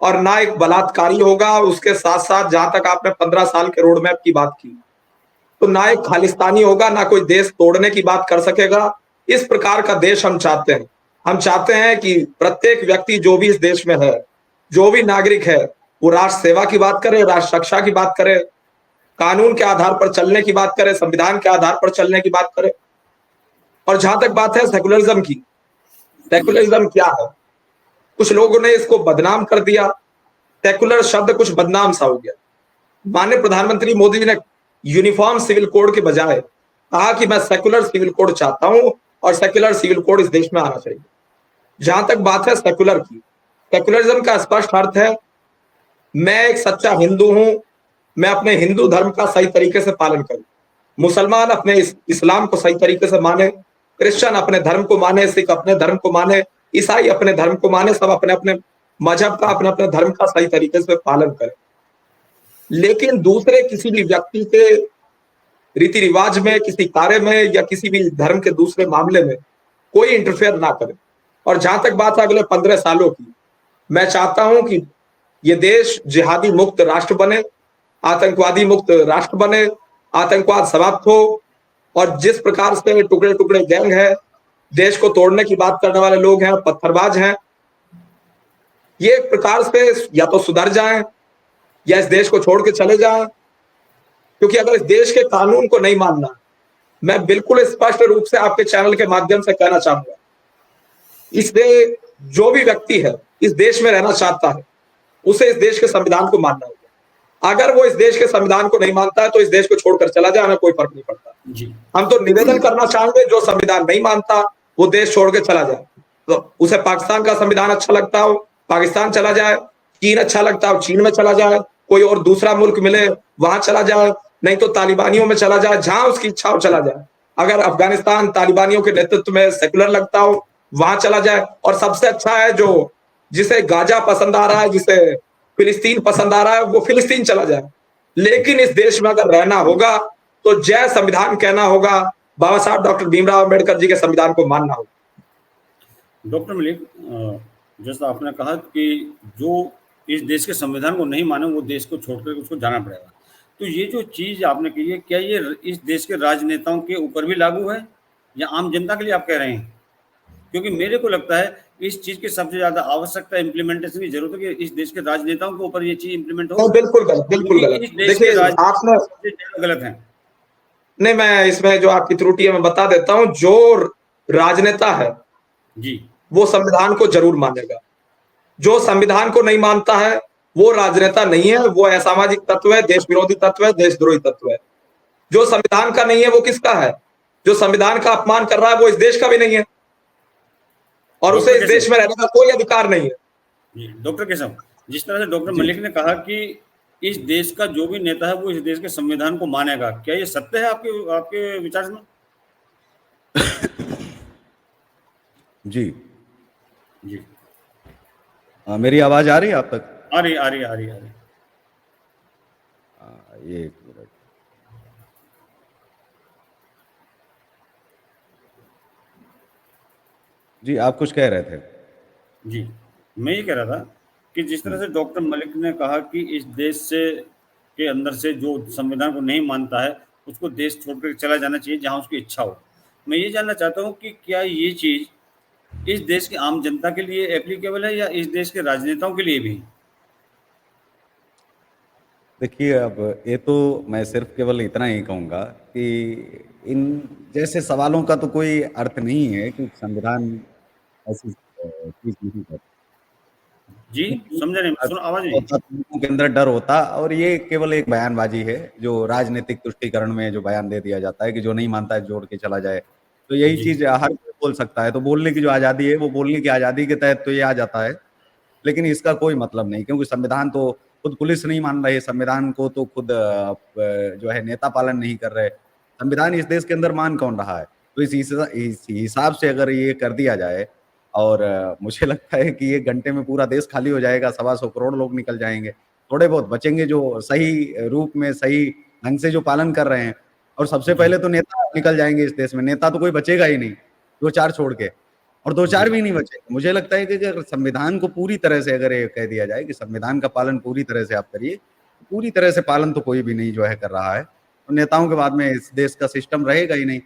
और ना एक बलात्कारी होगा। और उसके साथ साथ जहां तक आपने 15 साल के रोड मैप की बात की, तो ना एक खालिस्तानी होगा, ना कोई देश तोड़ने की बात कर सकेगा। इस प्रकार का देश हम चाहते हैं। हम चाहते हैं कि प्रत्येक व्यक्ति जो भी इस देश में है, जो भी नागरिक है, वो राष्ट्र सेवा की बात करे, राष्ट्र रक्षा की बात करे, कानून के आधार पर चलने की बात करे, संविधान के आधार पर चलने की बात करे। और जहां तक बात है सेकुलरिज्म की, सेकुलरिज्म क्या है? कुछ लोगों ने इसको बदनाम कर दिया, सेकुलर शब्द कुछ बदनाम सा हो गया। माननीय प्रधानमंत्री मोदी जी ने यूनिफॉर्म सिविल कोड के बजाय कहा कि मैं सेकुलर सिविल कोड चाहता हूं और सेकुलर सिविल कोड इस देश में आना चाहिए। जहां तक बात है सेकुलर की, सेकुलरिज्म का स्पष्ट अर्थ है मैं एक सच्चा हिंदू हूं, मैं अपने हिंदू धर्म का सही तरीके से पालन करूं, मुसलमान अपने इस्लाम को सही तरीके से माने, क्रिश्चियन अपने धर्म को माने, सिख अपने धर्म को माने, ईसाई अपने धर्म को माने, सब अपने अपने मजहब का, अपने अपने धर्म का सही तरीके से पालन करें, लेकिन दूसरे किसी भी व्यक्ति के रीति रिवाज में, किसी कार्य में या किसी भी धर्म के दूसरे मामले में कोई इंटरफेयर ना करें। और जहां तक बात है अगले 15 सालों की, मैं चाहता हूं कि ये देश जिहादी मुक्त राष्ट्र बने, आतंकवादी मुक्त राष्ट्र बने, आतंकवाद समाप्त हो, और जिस प्रकार से टुकड़े टुकड़े गैंग है, देश को तोड़ने की बात करने वाले लोग हैं, पत्थरबाज हैं, ये एक प्रकार से या तो सुधर जाएं या इस देश को छोड़ के चले जाएं। क्योंकि अगर इस देश के कानून को नहीं मानना, मैं बिल्कुल स्पष्ट रूप से आपके चैनल के माध्यम से कहना चाहूंगा, इसलिए जो भी व्यक्ति है इस देश में रहना चाहता है, उसे इस देश के संविधान को मानना होगा। अगर वो इस देश के संविधान को नहीं मानता है तो इस देश को छोड़कर चला जाए, हमें कोई फर्क नहीं पड़ता। जी। हम तो निवेदन करना चाहेंगे, जो संविधान नहीं मानता वो देश छोड़ के चला जाए। तो उसे पाकिस्तान का संविधान अच्छा लगता हो पाकिस्तान चला जाए, चीन अच्छा लगता हो चीन में चला जाए, कोई और दूसरा मुल्क मिले वहां चला जाए, नहीं तो तालिबानियों में चला जाए, जहां उसकी इच्छा हो चला जाए। अगर अफगानिस्तान तालिबानियों के नेतृत्व में सेकुलर लगता हो वहां चला जाए, और सबसे अच्छा है जो जिसे गाजा पसंद आ रहा है, जिसे फिलिस्तीन पसंद आ रहा है, वो फिलिस्तीन चला जाए। लेकिन इस देश में अगर रहना होगा तो जय संविधान कहना होगा, बाबा साहब डॉक्टर भीमराव अम्बेडकर जी के संविधान को मानना होगा। डॉक्टर मलिक, जैसा आपने कहा कि जो इस देश के संविधान को नहीं माने वो देश को छोड़कर उसको जाना पड़ेगा, तो ये जो चीज़ आपने कही है, क्या ये इस देश के राजनेताओं के ऊपर भी लागू है या आम जनता के लिए आप कह रहे हैं? क्योंकि मेरे को लगता है इस चीज़ की सबसे ज़्यादा आवश्यकता इम्प्लीमेंटेशन की जरूरत है कि इस देश के राजनेताओं के ऊपर ये चीज़ इम्प्लीमेंट हो। बिल्कुल गलत, बिल्कुल गलत। इस देश देखिए के आपने राजनेता गलत हैं। नहीं, मैं इसमें जो आपकी त्रुटि है मैं बता देता हूं। जो राजनेता है जी, वो संविधान को जरूर मानेगा, जो संविधान को नहीं मानता है वो राजनेता नहीं है, वो असामाजिक तत्व है, देश विरोधी तत्व है, देशद्रोही तत्व है। जो संविधान का नहीं है वो किसका है? जो संविधान का अपमान कर रहा है वो इस देश का भी नहीं है, और उसे इस देश में रहने का कोई अधिकार नहीं है। डॉक्टर केशव, जिस तरह से डॉक्टर मलिक ने कहा कि इस देश का जो भी नेता है वो इस देश के संविधान को मानेगा, क्या ये सत्य है आपके आपके विचार में? जी जी, मेरी आवाज आ रही है आप तक? आ रही आ रही आ रही आ रही। ये एक मिनट। जी, आप कुछ कह रहे थे? जी, मैं ये कह रहा था कि जिस तरह से डॉक्टर मलिक ने कहा कि इस देश से के अंदर से जो संविधान को नहीं मानता है उसको देश छोड़कर चला जाना चाहिए जहां उसकी इच्छा हो। मैं ये जानना चाहता हूं कि क्या ये चीज़ इस देश की आम जनता के लिए एप्लीकेबल है या इस देश के राजनेताओं के लिए भी? देखिए, अब ये तो मैं सिर्फ केवल इतना ही कहूँगा कि इन जैसे सवालों का तो कोई अर्थ नहीं है कि संविधान ऐसी चीज़ नहीं करता। जी, समझा नहीं, सुनो आवाज़ नहीं। होता तो लोगों के अंदर डर होता, और ये केवल एक बयानबाजी है जो राजनीतिक तुष्टीकरण में जो बयान दे दिया जाता है कि जो नहीं मानता है जोड़ के चला जाए। तो यही जी, चीज़ हर कोई बोल सकता है, तो बोलने की जो आज़ादी है वो बोलने की आज़ादी के तहत तो ये आ जाता है, लेकिन इसका कोई मतलब नहीं, क्योंकि संविधान तो खुद पुलिस नहीं मान रही, संविधान को तो खुद जो है नेता पालन नहीं कर रहे। संविधान इस देश के अंदर मान कौन रहा है? तो इस हिसाब से अगर ये कर दिया जाए, और मुझे लगता है कि 1 घंटे में पूरा देश खाली हो जाएगा, 125 करोड़ लोग निकल जाएंगे, थोड़े बहुत बचेंगे जो सही रूप में सही ढंग से जो पालन कर रहे हैं, और सबसे जी, पहले तो नेता निकल जाएंगे इस देश में, नेता तो कोई बचेगा ही नहीं, 2-4 छोड़ के, और 2-4 जी, भी नहीं बचेंगे। मुझे लगता है कि अगर संविधान को पूरी तरह से अगर ये कह दिया जाए कि संविधान का पालन पूरी तरह से आप करिए, पूरी तरह से पालन तो कोई भी नहीं जो है कर रहा है, तो नेताओं के बाद में इस देश का सिस्टम रहेगा ही नहीं।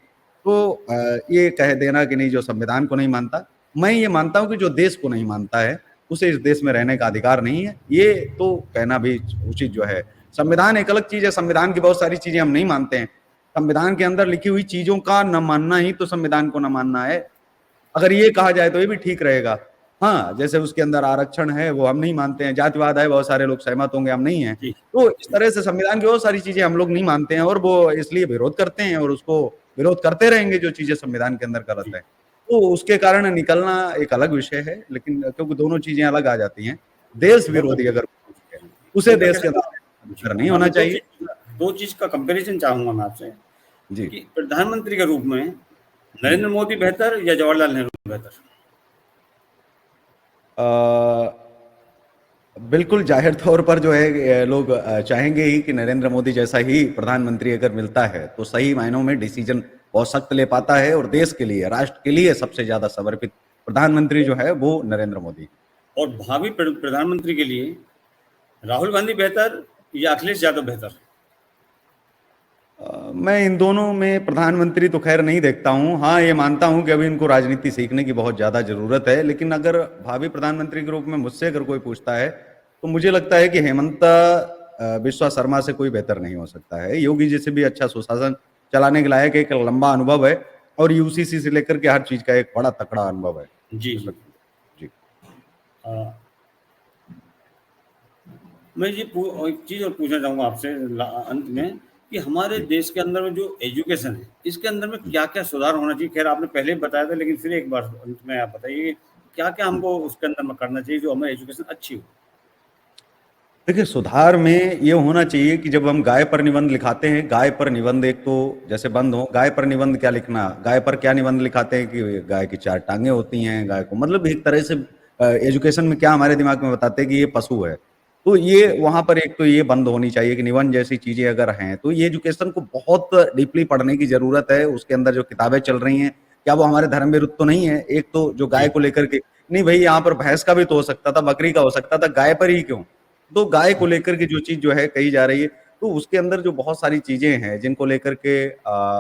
तो ये कह देना कि नहीं जो संविधान को नहीं मानता, मैं ये मानता हूँ कि जो देश को नहीं मानता है, उसे इस देश में रहने का अधिकार नहीं है, ये तो कहना भी उचित जो है। संविधान एक अलग चीज़ है, संविधान की बहुत सारी चीज़ें हम नहीं मानते हैं। संविधान के अंदर लिखी हुई चीज़ों का न मानना ही तो संविधान को न मानना है। अगर ये कहा जाए तो ये भी ठीक रहेगा। हाँ, जैसे उसके अंदर आरक्षण है वो हम नहीं मानते हैं, जातिवाद है बहुत सारे लोग सहमत होंगे, हम नहीं हैं। जी, तो इस तरह से संविधान की बहुत सारी चीज़ें हम लोग नहीं मानते हैं, और वो इसलिए विरोध करते हैं, और उसको विरोध करते रहेंगे जो चीज़ें संविधान के अंदर गलत जी। है। तो उसके कारण निकलना एक अलग विषय है, लेकिन क्योंकि दोनों चीज़ें अलग आ जाती हैं। देश विरोधी अगर कुछ है, उसे डॉक्टर देश के केशव, अंदर नहीं होना मैं चाहिए। 2 चीज़ का कंपैरिज़न चाहूँगा मैं आपसे जी। कि प्रधानमंत्री के रूप में नरेंद्र मोदी बेहतर या जवाहरलाल नेहरू बेहतर? अ, बिल्कुल जाहिर तौर पर जो है लोग चाहेंगे ही कि नरेंद्र मोदी जैसा ही प्रधानमंत्री अगर मिलता है तो सही मायनों में डिसीजन बहुत सख्त ले पाता है, और देश के लिए, राष्ट्र के लिए सबसे ज्यादा समर्पित प्रधानमंत्री जो है वो नरेंद्र मोदी। और भावी प्रधानमंत्री के लिए राहुल गांधी बेहतर या अखिलेश यादव बेहतर? मैं इन दोनों में प्रधानमंत्री तो खैर नहीं देखता हूं। हाँ, ये मानता हूं कि अभी इनको राजनीति सीखने की बहुत ज्यादा जरूरत है, लेकिन अगर भावी प्रधानमंत्री के रूप में मुझसे अगर कोई पूछता है तो मुझे लगता है कि हेमंत बिस्वा शर्मा से कोई बेहतर नहीं हो सकता है। योगी जी से भी अच्छा सुशासन चलाने के लायक एक लंबा अनुभव है, और यूसीसी से लेकर के हर चीज का एक बड़ा तकड़ा अनुभव है। जी जी। जी। मैं ये एक चीज और पूछना चाहूंगा आपसे अंत में कि हमारे देश के अंदर में जो एजुकेशन है, इसके अंदर में क्या क्या सुधार होना चाहिए? खैर आपने पहले बताया था, लेकिन फिर एक बार अंत में आप बताइए क्या क्या हमको उसके अंदर में करना चाहिए जो हमारी एजुकेशन अच्छी हो। देखिए, सुधार में ये होना चाहिए कि जब हम गाय पर निबंध लिखाते हैं, गाय पर निबंध एक तो जैसे बंद हो, गाय पर निबंध क्या लिखना, गाय पर क्या निबंध लिखाते हैं कि गाय की 4 टांगे होती हैं, गाय को मतलब एक तरह से एजुकेशन में क्या हमारे दिमाग में बताते हैं कि ये पशु है। तो ये वहां पर एक तो ये बंद होनी चाहिए कि निबंध जैसी चीजें अगर हैं तो ये एजुकेशन को बहुत डीपली पढ़ने की जरूरत है। उसके अंदर जो किताबें चल रही हैं, क्या वो हमारे धर्म विरुद्ध तो नहीं है? एक तो जो गाय जी को लेकर के, नहीं भाई यहाँ पर भैंस का भी तो हो सकता था, बकरी का हो सकता था, गाय पर ही क्यों? तो गाय को लेकर के जो चीज जो है कही जा रही है, तो उसके अंदर जो बहुत सारी चीजें हैं जिनको लेकर के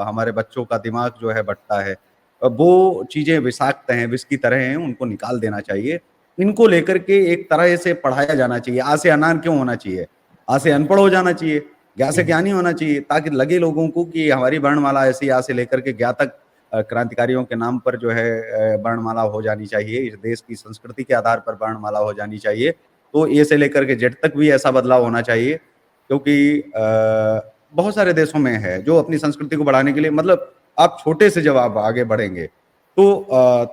हमारे बच्चों का दिमाग जो है बटता है, वो चीजें विषाक्त हैं, विष की तरह हैं, उनको निकाल देना चाहिए। इनको लेकर के एक तरह से पढ़ाया जाना चाहिए। आ से अनार क्यों होना चाहिए? आ से अनपढ़ हो जाना चाहिए, ज्ञा से ज्ञानी होना चाहिए, ताकि लगे लोगों को कि हमारी वर्णमाला ऐसी आ से लेकर के ज्ञा तक क्रांतिकारियों के नाम पर जो है वर्णमाला हो जानी चाहिए। इस देश की संस्कृति के आधार पर वर्णमाला हो जानी चाहिए। तो ए से लेकर के जेड तक भी ऐसा बदलाव होना चाहिए, क्योंकि बहुत सारे देशों में है जो अपनी संस्कृति को बढ़ाने के लिए, मतलब आप छोटे से जब आप आगे बढ़ेंगे तो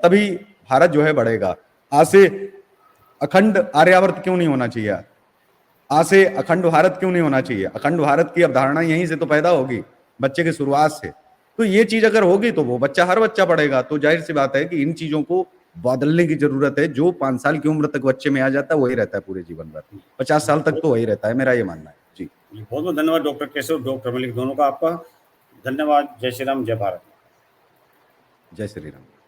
तभी भारत जो है बढ़ेगा। आज से अखंड आर्यावर्त क्यों नहीं होना चाहिए? आज से अखंड भारत क्यों नहीं होना चाहिए? अखंड भारत की अवधारणा यहीं से तो पैदा होगी, बच्चे की शुरुआत से। तो ये चीज अगर होगी तो वो बच्चा, हर बच्चा पढ़ेगा। तो जाहिर सी बात है कि इन चीजों को बदलने की जरूरत है। जो 5 साल की उम्र तक बच्चे में आ जाता है वही रहता है पूरे जीवन भर, 50 साल तक तो वही रहता है, मेरा ये मानना है। जी, बहुत बहुत धन्यवाद डॉक्टर केशव, डॉक्टर मलिक, दोनों का आपका धन्यवाद। जय श्री राम, जय भारत। जय श्री राम।